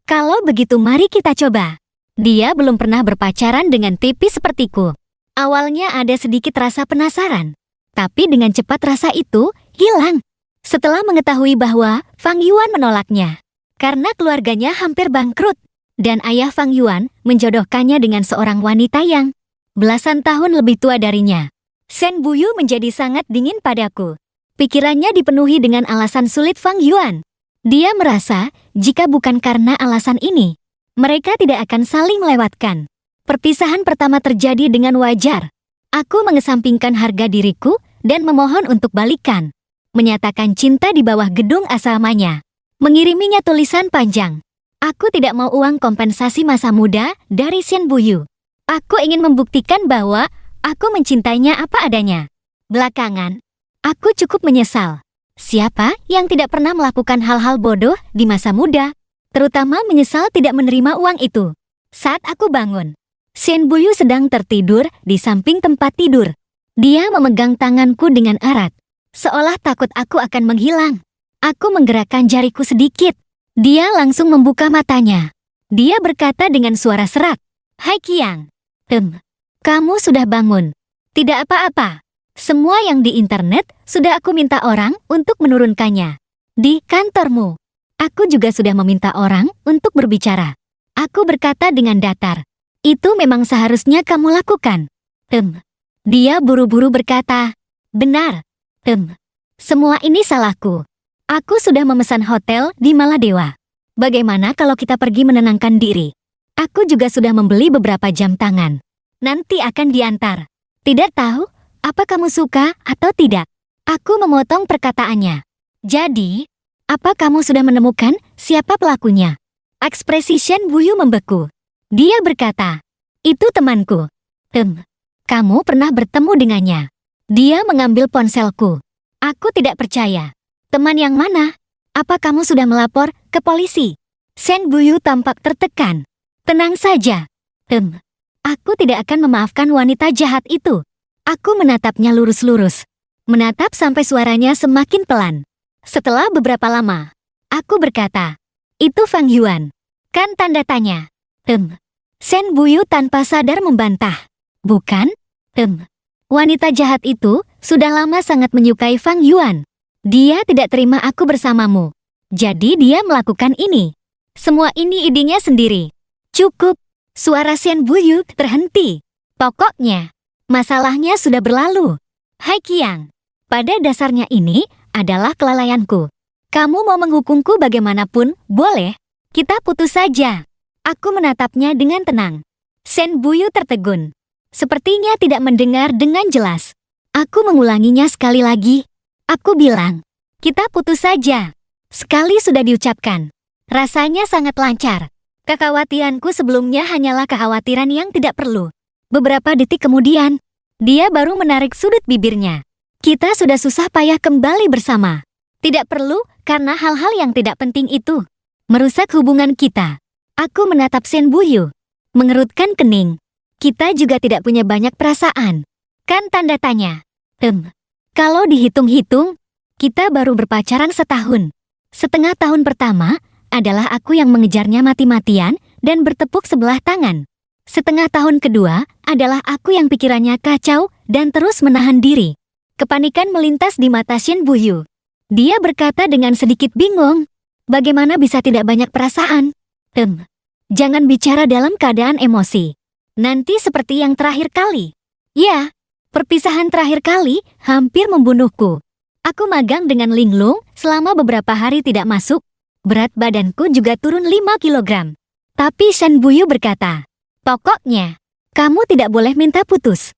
kalau begitu mari kita coba. Dia belum pernah berpacaran dengan tipi sepertiku. Awalnya ada sedikit rasa penasaran, tapi dengan cepat rasa itu hilang. Setelah mengetahui bahwa Fang Yuan menolaknya, karena keluarganya hampir bangkrut. Dan ayah Fang Yuan menjodohkannya dengan seorang wanita yang belasan tahun lebih tua darinya. Shen Buyu menjadi sangat dingin padaku. Pikirannya dipenuhi dengan alasan sulit Fang Yuan. Dia merasa jika bukan karena alasan ini, mereka tidak akan saling melewatkan. Perpisahan pertama terjadi dengan wajar. Aku mengesampingkan harga diriku dan memohon untuk balikan. Menyatakan cinta di bawah gedung asramanya. Mengiriminya tulisan panjang. Aku tidak mau uang kompensasi masa muda dari Shen Buyu. Aku ingin membuktikan bahwa aku mencintainya apa adanya. Belakangan, aku cukup menyesal. Siapa yang tidak pernah melakukan hal-hal bodoh di masa muda? Terutama menyesal tidak menerima uang itu. Saat aku bangun, Shen Buyu sedang tertidur di samping tempat tidur. Dia memegang tanganku dengan erat, seolah takut aku akan menghilang. Aku menggerakkan jariku sedikit. Dia langsung membuka matanya. Dia berkata dengan suara serak, "Hai Qiang. Kamu sudah bangun. Tidak apa-apa. Semua yang di internet sudah aku minta orang untuk menurunkannya. Di kantormu, aku juga sudah meminta orang untuk berbicara." Aku berkata dengan datar, "Itu memang seharusnya kamu lakukan." Dia buru-buru berkata, "Benar. Semua ini salahku. Aku sudah memesan hotel di Maladewa. Bagaimana kalau kita pergi menenangkan diri? Aku juga sudah membeli beberapa jam tangan. Nanti akan diantar. Tidak tahu apa kamu suka atau tidak." Aku memotong perkataannya. "Jadi, apa kamu sudah menemukan siapa pelakunya?" Ekspresi Shen Buyu membeku. Dia berkata, "Itu temanku." Kamu pernah bertemu dengannya?" Dia mengambil ponselku. Aku tidak percaya. "Teman yang mana? Apa kamu sudah melapor ke polisi?" Shen Buyu tampak tertekan. "Tenang saja. Aku tidak akan memaafkan wanita jahat itu." Aku menatapnya lurus-lurus. Menatap sampai suaranya semakin pelan. Setelah beberapa lama, aku berkata, "Itu Fang Yuan." Kan tanda tanya. Shen Buyu tanpa sadar membantah. "Bukan? Wanita jahat itu sudah lama sangat menyukai Fang Yuan. Dia tidak terima aku bersamamu. Jadi dia melakukan ini. Semua ini idenya sendiri." "Cukup." Suara Shen Buyu terhenti. "Pokoknya, masalahnya sudah berlalu. Hai Qiang, pada dasarnya ini adalah kelalaianku. Kamu mau menghukumku bagaimanapun, boleh. Kita putus saja." Aku menatapnya dengan tenang. Shen Buyu tertegun. Sepertinya tidak mendengar dengan jelas. Aku mengulanginya sekali lagi. Aku bilang, "Kita putus saja." Sekali sudah diucapkan. Rasanya sangat lancar. Kekhawatiranku sebelumnya hanyalah kekhawatiran yang tidak perlu. Beberapa detik kemudian, dia baru menarik sudut bibirnya. "Kita sudah susah payah kembali bersama. Tidak perlu karena hal-hal yang tidak penting itu merusak hubungan kita." Aku menatap Shen Buyu, mengerutkan kening. "Kita juga tidak punya banyak perasaan. Kan tanda tanya. Kalau dihitung-hitung, kita baru berpacaran setahun. Setengah tahun pertama adalah aku yang mengejarnya mati-matian dan bertepuk sebelah tangan. Setengah tahun kedua adalah aku yang pikirannya kacau dan terus menahan diri." Kepanikan melintas di mata Shen Buyu. Dia berkata dengan sedikit bingung, "Bagaimana bisa tidak banyak perasaan? Jangan bicara dalam keadaan emosi. Nanti seperti yang terakhir kali." "Ya, perpisahan terakhir kali hampir membunuhku. Aku magang dengan Linglung selama beberapa hari tidak masuk. Berat badanku juga turun 5 kilogram. Tapi Shen Buyu berkata, "Pokoknya, kamu tidak boleh minta putus."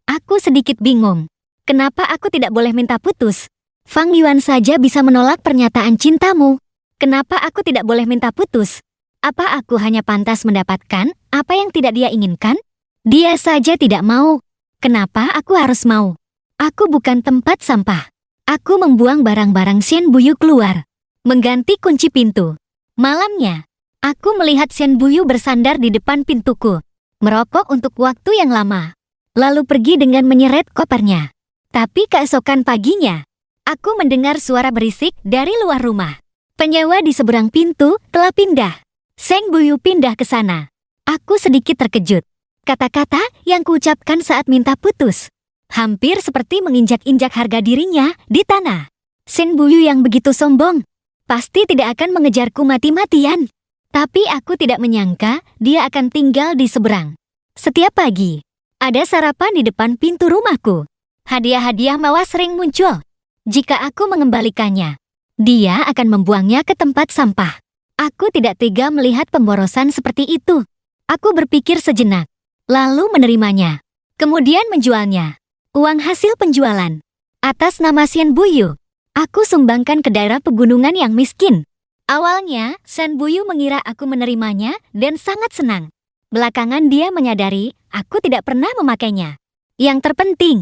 Aku sedikit bingung. Kenapa aku tidak boleh minta putus? Fang Yuan saja bisa menolak pernyataan cintamu. Kenapa aku tidak boleh minta putus? Apa aku hanya pantas mendapatkan apa yang tidak dia inginkan? Dia saja tidak mau. Kenapa aku harus mau? Aku bukan tempat sampah. Aku membuang barang-barang Shen Buyu keluar, mengganti kunci pintu. Malamnya, aku melihat Shen Buyu bersandar di depan pintuku, merokok untuk waktu yang lama, lalu pergi dengan menyeret kopernya. Tapi keesokan paginya, aku mendengar suara berisik dari luar rumah. Penyewa di seberang pintu telah pindah. Shen Buyu pindah ke sana. Aku sedikit terkejut. Kata-kata yang kuucapkan saat minta putus hampir seperti menginjak-injak harga dirinya di tanah. Shen Buyu yang begitu sombong pasti tidak akan mengejarku mati-matian. Tapi aku tidak menyangka dia akan tinggal di seberang. Setiap pagi, ada sarapan di depan pintu rumahku. Hadiah-hadiah mewah sering muncul. Jika aku mengembalikannya, dia akan membuangnya ke tempat sampah. Aku tidak tega melihat pemborosan seperti itu. Aku berpikir sejenak, lalu menerimanya. kemudian menjualnya. Uang hasil penjualan atas nama Shen Buyu, aku sumbangkan ke daerah pegunungan yang miskin. Awalnya, Shen Buyu mengira aku menerimanya dan sangat senang. Belakangan dia menyadari aku tidak pernah memakainya. Yang terpenting,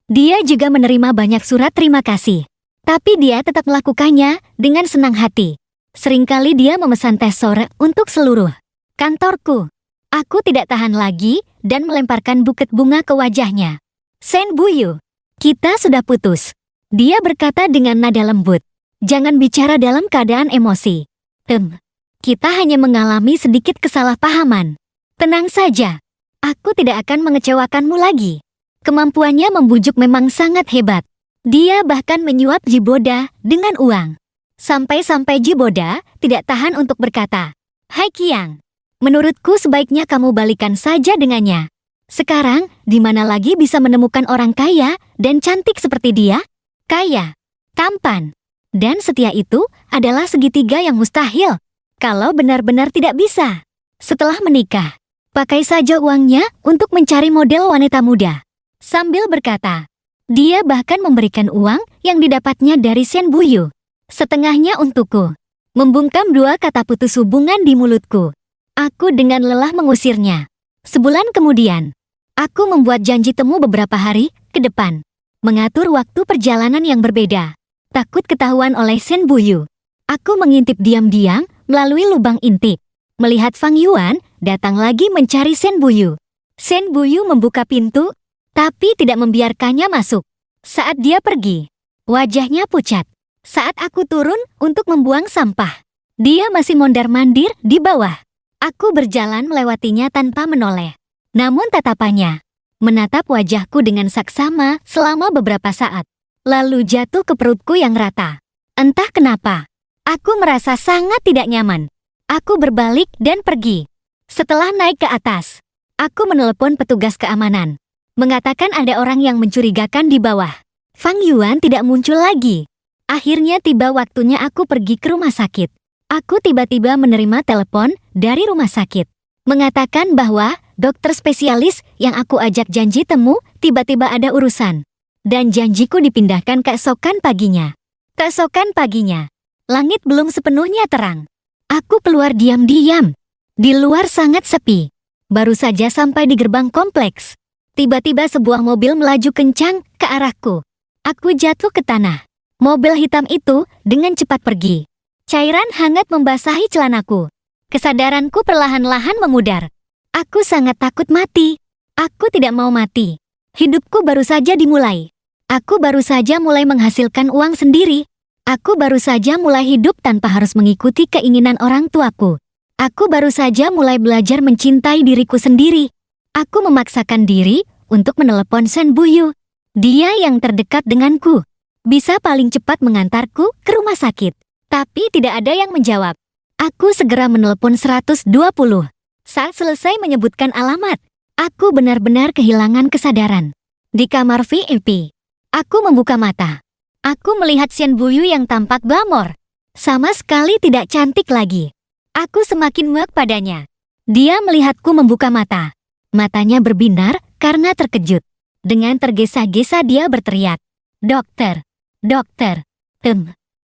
dia juga menerima banyak surat terima kasih. Tapi dia tetap melakukannya dengan senang hati. Seringkali dia memesan teh sore untuk seluruh kantorku. Aku tidak tahan lagi dan melemparkan buket bunga ke wajahnya. Shen Buyu, kita sudah putus. Dia berkata dengan nada lembut. Jangan bicara dalam keadaan emosi. Kita hanya mengalami sedikit kesalahpahaman. Tenang saja, aku tidak akan mengecewakanmu lagi. Kemampuannya membujuk memang sangat hebat. Dia bahkan menyuap Jiboda dengan uang. Sampai-sampai Jiboda tidak tahan untuk berkata, "Hai Qiang, menurutku sebaiknya kamu balikan saja dengannya. Sekarang, di mana lagi bisa menemukan orang kaya dan cantik seperti dia? Kaya, tampan, dan setia itu adalah segitiga yang mustahil. Kalau benar-benar tidak bisa. Setelah menikah, pakai saja uangnya untuk mencari model wanita muda." Sambil berkata, dia bahkan memberikan uang yang didapatnya dari Shen Buyu. Setengahnya untukku. Membungkam dua kata putus hubungan di mulutku. Aku dengan lelah mengusirnya. Sebulan kemudian, aku membuat janji temu beberapa hari ke depan. Mengatur waktu perjalanan yang berbeda. Takut ketahuan oleh Shen Buyu. Aku mengintip diam-diam melalui lubang intip. Melihat Fang Yuan datang lagi mencari Shen Buyu. Shen Buyu membuka pintu, tapi tidak membiarkannya masuk. Saat dia pergi, wajahnya pucat. Saat aku turun untuk membuang sampah, dia masih mondar-mandir di bawah. Aku berjalan melewatinya tanpa menoleh. Namun tatapannya menatap wajahku dengan saksama selama beberapa saat. Lalu jatuh ke perutku yang rata. Entah kenapa, aku merasa sangat tidak nyaman. Aku berbalik dan pergi. Setelah naik ke atas, aku menelepon petugas keamanan. Mengatakan ada orang yang mencurigakan di bawah. Fang Yuan tidak muncul lagi. Akhirnya tiba waktunya aku pergi ke rumah sakit. Aku tiba-tiba menerima telepon dari rumah sakit. Mengatakan bahwa dokter spesialis yang aku ajak janji temu tiba-tiba ada urusan. Dan janjiku dipindahkan keesokan paginya. Keesokan paginya, langit belum sepenuhnya terang. Aku keluar diam-diam. Di luar sangat sepi. Baru saja sampai di gerbang kompleks. Tiba-tiba sebuah mobil melaju kencang ke arahku. Aku jatuh ke tanah. Mobil hitam itu dengan cepat pergi. Cairan hangat membasahi celanaku. Kesadaranku perlahan-lahan memudar. Aku sangat takut mati. Aku tidak mau mati. Hidupku baru saja dimulai. Aku baru saja mulai menghasilkan uang sendiri. Aku baru saja mulai hidup tanpa harus mengikuti keinginan orang tuaku. Aku baru saja mulai belajar mencintai diriku sendiri. Aku memaksakan diri untuk menelepon Shen Buyu. Dia yang terdekat denganku. Bisa paling cepat mengantarku ke rumah sakit. Tapi tidak ada yang menjawab. Aku segera menelepon 120. Saat selesai menyebutkan alamat, aku benar-benar kehilangan kesadaran. Di kamar VIP, aku membuka mata. Aku melihat Shen Buyu yang tampak glamor. Sama sekali tidak cantik lagi. Aku semakin muak padanya. Dia melihatku membuka mata. Matanya berbinar karena terkejut. Dengan tergesa-gesa dia berteriak, "Dokter, dokter."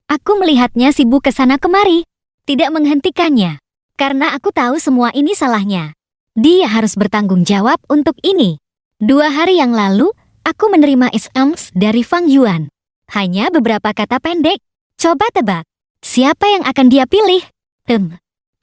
Aku melihatnya sibuk ke sana kemari, tidak menghentikannya. Karena aku tahu semua ini salahnya. Dia harus bertanggung jawab untuk ini. 2 hari yang lalu, aku menerima SMS dari Fang Yuan. Hanya beberapa kata pendek. Coba tebak, siapa yang akan dia pilih?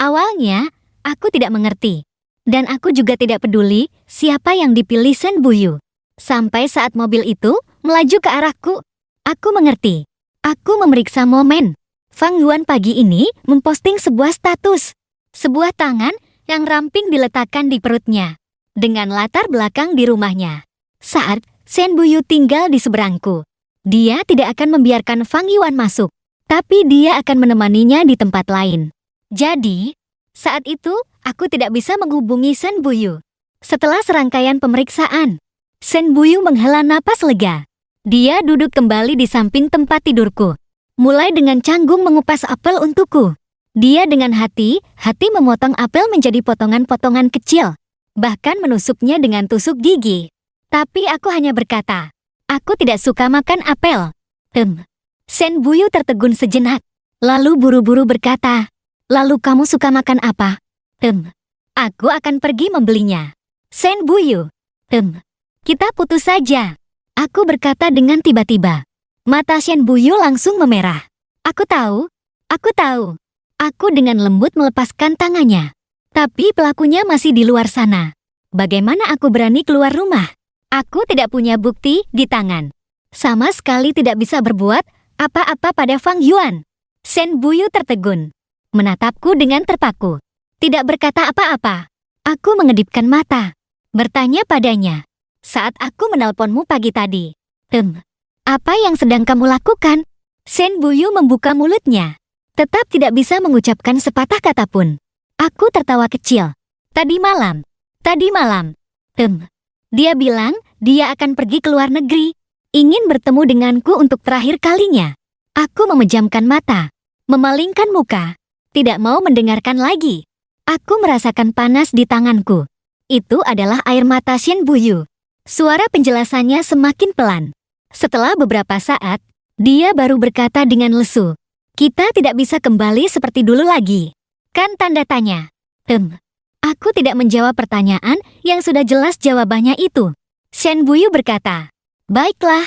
Awalnya, aku tidak mengerti. Dan aku juga tidak peduli siapa yang dipilih Shen Buyu. Sampai saat mobil itu melaju ke arahku, aku mengerti. Aku memeriksa momen. Fang Yuan pagi ini memposting sebuah status. Sebuah tangan yang ramping diletakkan di perutnya. Dengan latar belakang di rumahnya. Saat Shen Buyu tinggal di seberangku. Dia tidak akan membiarkan Fang Yuan masuk. Tapi dia akan menemaninya di tempat lain. Jadi, saat itu aku tidak bisa menghubungi Shen Buyu. Setelah serangkaian pemeriksaan, Shen Buyu menghela napas lega. Dia duduk kembali di samping tempat tidurku. Mulai dengan canggung mengupas apel untukku. Dia dengan hati-hati memotong apel menjadi potongan-potongan kecil. Bahkan menusuknya dengan tusuk gigi. Tapi aku hanya berkata, aku tidak suka makan apel. Shen Buyu tertegun sejenak. Lalu buru-buru berkata, lalu kamu suka makan apa? Aku akan pergi membelinya. Shen Buyu. Kita putus saja. Aku berkata dengan tiba-tiba. Mata Shen Buyu langsung memerah. Aku tahu. Aku dengan lembut melepaskan tangannya. Tapi pelakunya masih di luar sana. Bagaimana aku berani keluar rumah? Aku tidak punya bukti di tangan. Sama sekali tidak bisa berbuat apa-apa pada Fang Yuan. Shen Buyu tertegun. Menatapku dengan terpaku. Tidak berkata apa-apa. Aku mengedipkan mata. Bertanya padanya. Saat aku menelponmu pagi tadi. Apa yang sedang kamu lakukan? Shen Buyu membuka mulutnya. Tetap tidak bisa mengucapkan sepatah kata pun. Aku tertawa kecil. Tadi malam. Dia bilang dia akan pergi ke luar negeri. Ingin bertemu denganku untuk terakhir kalinya. Aku memejamkan mata. Memalingkan muka. Tidak mau mendengarkan lagi. Aku merasakan panas di tanganku. Itu adalah air mata Shen Buyu. Suara penjelasannya semakin pelan. Setelah beberapa saat, dia baru berkata dengan lesu. Kita tidak bisa kembali seperti dulu lagi. Kan tanda tanya. Aku tidak menjawab pertanyaan yang sudah jelas jawabannya itu. Shen Buyu berkata, baiklah.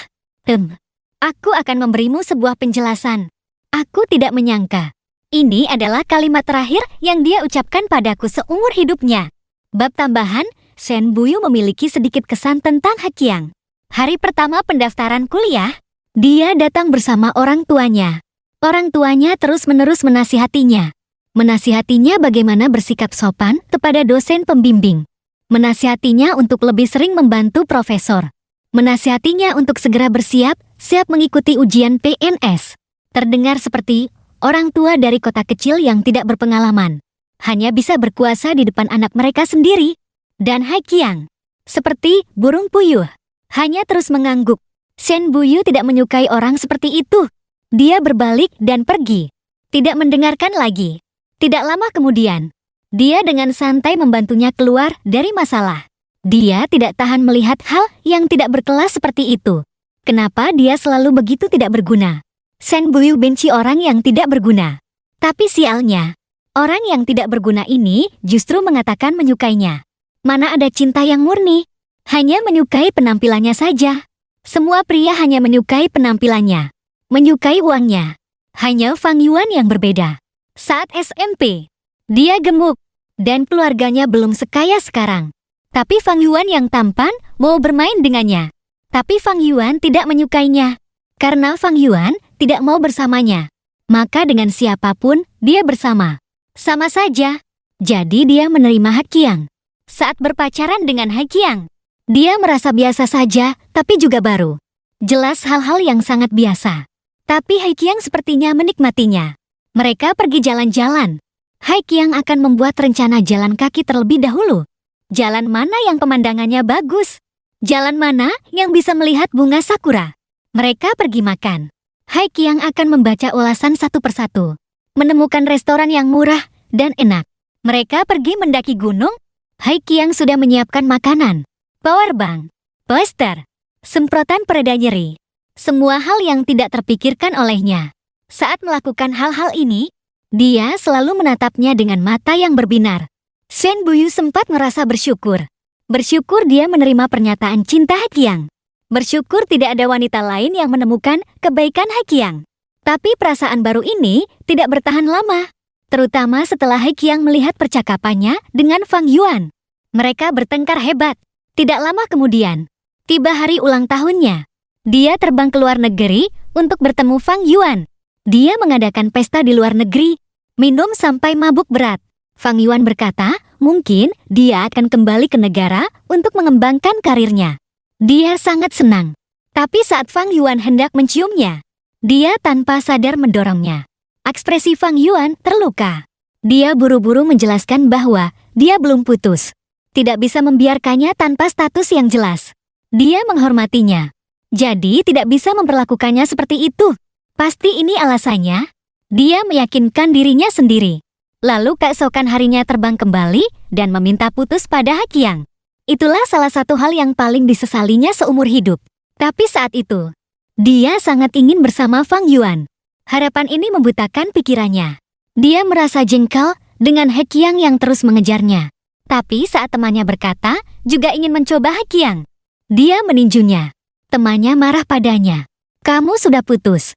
Aku akan memberimu sebuah penjelasan. Aku tidak menyangka. Ini adalah kalimat terakhir yang dia ucapkan padaku seumur hidupnya. Bab tambahan, Shen Buyu memiliki sedikit kesan tentang Heqiang. Hari pertama pendaftaran kuliah, dia datang bersama orang tuanya. Orang tuanya terus-menerus menasihatinya. Menasihatinya bagaimana bersikap sopan kepada dosen pembimbing. Menasihatinya untuk lebih sering membantu profesor. Menasihatinya untuk segera siap mengikuti ujian PNS. Terdengar seperti orang tua dari kota kecil yang tidak berpengalaman. Hanya bisa berkuasa di depan anak mereka sendiri. Dan Heqiang, seperti burung puyuh, hanya terus mengangguk. Shen Buyu tidak menyukai orang seperti itu. Dia berbalik dan pergi. Tidak mendengarkan lagi. Tidak lama kemudian, dia dengan santai membantunya keluar dari masalah. Dia tidak tahan melihat hal yang tidak berkelas seperti itu. Kenapa dia selalu begitu tidak berguna? Shen Buyu benci orang yang tidak berguna. Tapi sialnya, orang yang tidak berguna ini justru mengatakan menyukainya. Mana ada cinta yang murni? Hanya menyukai penampilannya saja. Semua pria hanya menyukai penampilannya. Menyukai uangnya. Hanya Fang Yuan yang berbeda. Saat SMP, dia gemuk, dan keluarganya belum sekaya sekarang. Tapi Fang Yuan yang tampan mau bermain dengannya. Tapi Fang Yuan tidak menyukainya. Karena Fang Yuan tidak mau bersamanya. Maka dengan siapapun dia bersama. Sama saja. Jadi dia menerima Heqiang. Saat berpacaran dengan Heqiang, dia merasa biasa saja, tapi juga baru. Jelas hal-hal yang sangat biasa. Tapi Heqiang sepertinya menikmatinya. Mereka pergi jalan-jalan. Heqiang akan membuat rencana jalan kaki terlebih dahulu. Jalan mana yang pemandangannya bagus? Jalan mana yang bisa melihat bunga sakura? Mereka pergi makan. Heqiang akan membaca ulasan satu persatu. Menemukan restoran yang murah dan enak. Mereka pergi mendaki gunung. Heqiang sudah menyiapkan makanan, powerbank, poster, semprotan pereda nyeri. Semua hal yang tidak terpikirkan olehnya. Saat melakukan hal-hal ini, dia selalu menatapnya dengan mata yang berbinar. Shen Buyu sempat merasa bersyukur. Bersyukur dia menerima pernyataan cinta Heqiang. Bersyukur tidak ada wanita lain yang menemukan kebaikan Heqiang. Tapi perasaan baru ini tidak bertahan lama. Terutama setelah Heqiang melihat percakapannya dengan Fang Yuan. Mereka bertengkar hebat. Tidak lama kemudian, tiba hari ulang tahunnya. Dia terbang ke luar negeri untuk bertemu Fang Yuan. Dia mengadakan pesta di luar negeri, minum sampai mabuk berat. Fang Yuan berkata, mungkin dia akan kembali ke negara untuk mengembangkan karirnya. Dia sangat senang. Tapi saat Fang Yuan hendak menciumnya, dia tanpa sadar mendorongnya. Ekspresi Fang Yuan terluka. Dia buru-buru menjelaskan bahwa dia belum putus. Tidak bisa membiarkannya tanpa status yang jelas. Dia menghormatinya. Jadi tidak bisa memperlakukannya seperti itu. Pasti ini alasannya. Dia meyakinkan dirinya sendiri. Lalu keesokan harinya terbang kembali dan meminta putus pada Heqiang. Itulah salah satu hal yang paling disesalinya seumur hidup. Tapi saat itu, dia sangat ingin bersama Fang Yuan. Harapan ini membutakan pikirannya. Dia merasa jengkel dengan He Qiang yang terus mengejarnya. Tapi saat temannya berkata, juga ingin mencoba He Qiang, dia meninjunya. Temannya marah padanya. Kamu sudah putus.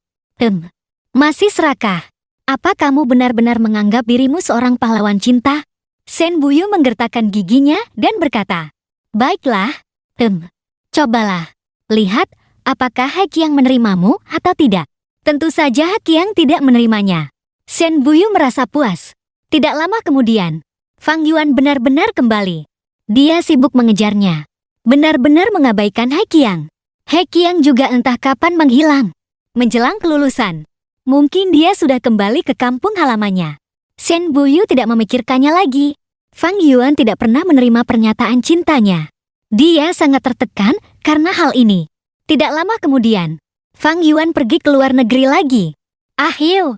Masih serakah. Apa kamu benar-benar menganggap dirimu seorang pahlawan cinta? Shen Buyu menggertakkan giginya dan berkata, baiklah. Cobalah. Lihat, apakah He Qiang menerimamu atau tidak? Tentu saja He Qiang tidak menerimanya. Shen Buyu merasa puas. Tidak lama kemudian, Fang Yuan benar-benar kembali. Dia sibuk mengejarnya. Benar-benar mengabaikan He Qiang. He Qiang juga entah kapan menghilang. Menjelang kelulusan, mungkin dia sudah kembali ke kampung halamannya. Shen Buyu tidak memikirkannya lagi. Fang Yuan tidak pernah menerima pernyataan cintanya. Dia sangat tertekan karena hal ini. Tidak lama kemudian, Fang Yuan pergi ke luar negeri lagi. Ahiu.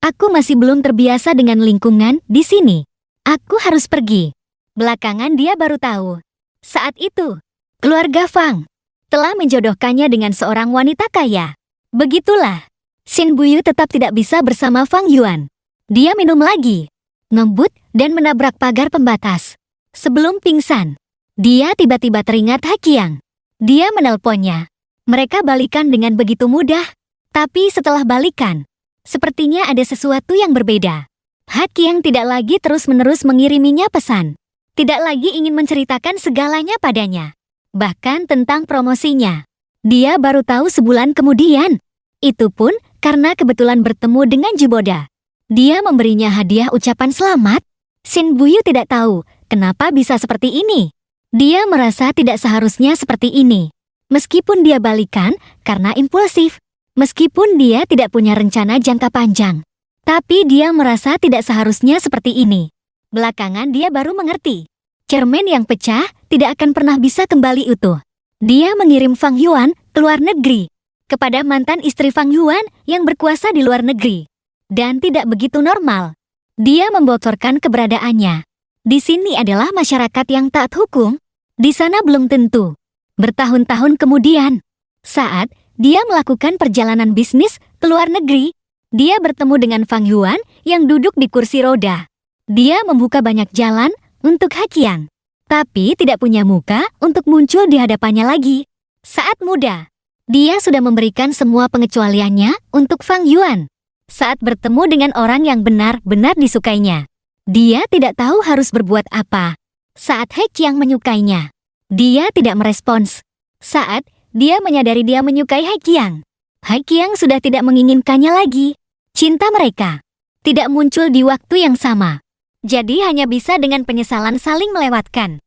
Aku masih belum terbiasa dengan lingkungan di sini. Aku harus pergi. Belakangan dia baru tahu. Saat itu, keluarga Fang telah menjodohkannya dengan seorang wanita kaya. Begitulah, Shen Buyu tetap tidak bisa bersama Fang Yuan. Dia minum lagi, ngebut dan menabrak pagar pembatas. Sebelum pingsan, dia tiba-tiba teringat He Qiang. Dia menelponnya. Mereka balikan dengan begitu mudah. Tapi setelah balikan, sepertinya ada sesuatu yang berbeda. He Qiang tidak lagi terus-menerus mengiriminya pesan. Tidak lagi ingin menceritakan segalanya padanya. Bahkan tentang promosinya. Dia baru tahu sebulan kemudian. Itu pun karena kebetulan bertemu dengan Jiboda. Dia memberinya hadiah ucapan selamat. Shen Buyu tidak tahu kenapa bisa seperti ini. Dia merasa tidak seharusnya seperti ini. Meskipun dia balikan karena impulsif. Meskipun dia tidak punya rencana jangka panjang. Tapi dia merasa tidak seharusnya seperti ini. Belakangan dia baru mengerti. Cermin yang pecah tidak akan pernah bisa kembali utuh. Dia mengirim Fang Yuan ke luar negeri. Kepada mantan istri Fang Yuan yang berkuasa di luar negeri. Dan tidak begitu normal. Dia membocorkan keberadaannya. Di sini adalah masyarakat yang taat hukum. Di sana belum tentu. Bertahun-tahun kemudian, saat dia melakukan perjalanan bisnis ke luar negeri, dia bertemu dengan Fang Yuan yang duduk di kursi roda. Dia membuka banyak jalan untuk He Qiang, tapi tidak punya muka untuk muncul di hadapannya lagi. Saat muda, dia sudah memberikan semua pengecualiannya untuk Fang Yuan. Saat bertemu dengan orang yang benar-benar disukainya, dia tidak tahu harus berbuat apa. Saat He Qiang menyukainya, dia tidak merespons. Saat dia menyadari dia menyukai He Qiang sudah tidak menginginkannya lagi. Cinta mereka tidak muncul di waktu yang sama. Jadi hanya bisa dengan penyesalan saling melewatkan.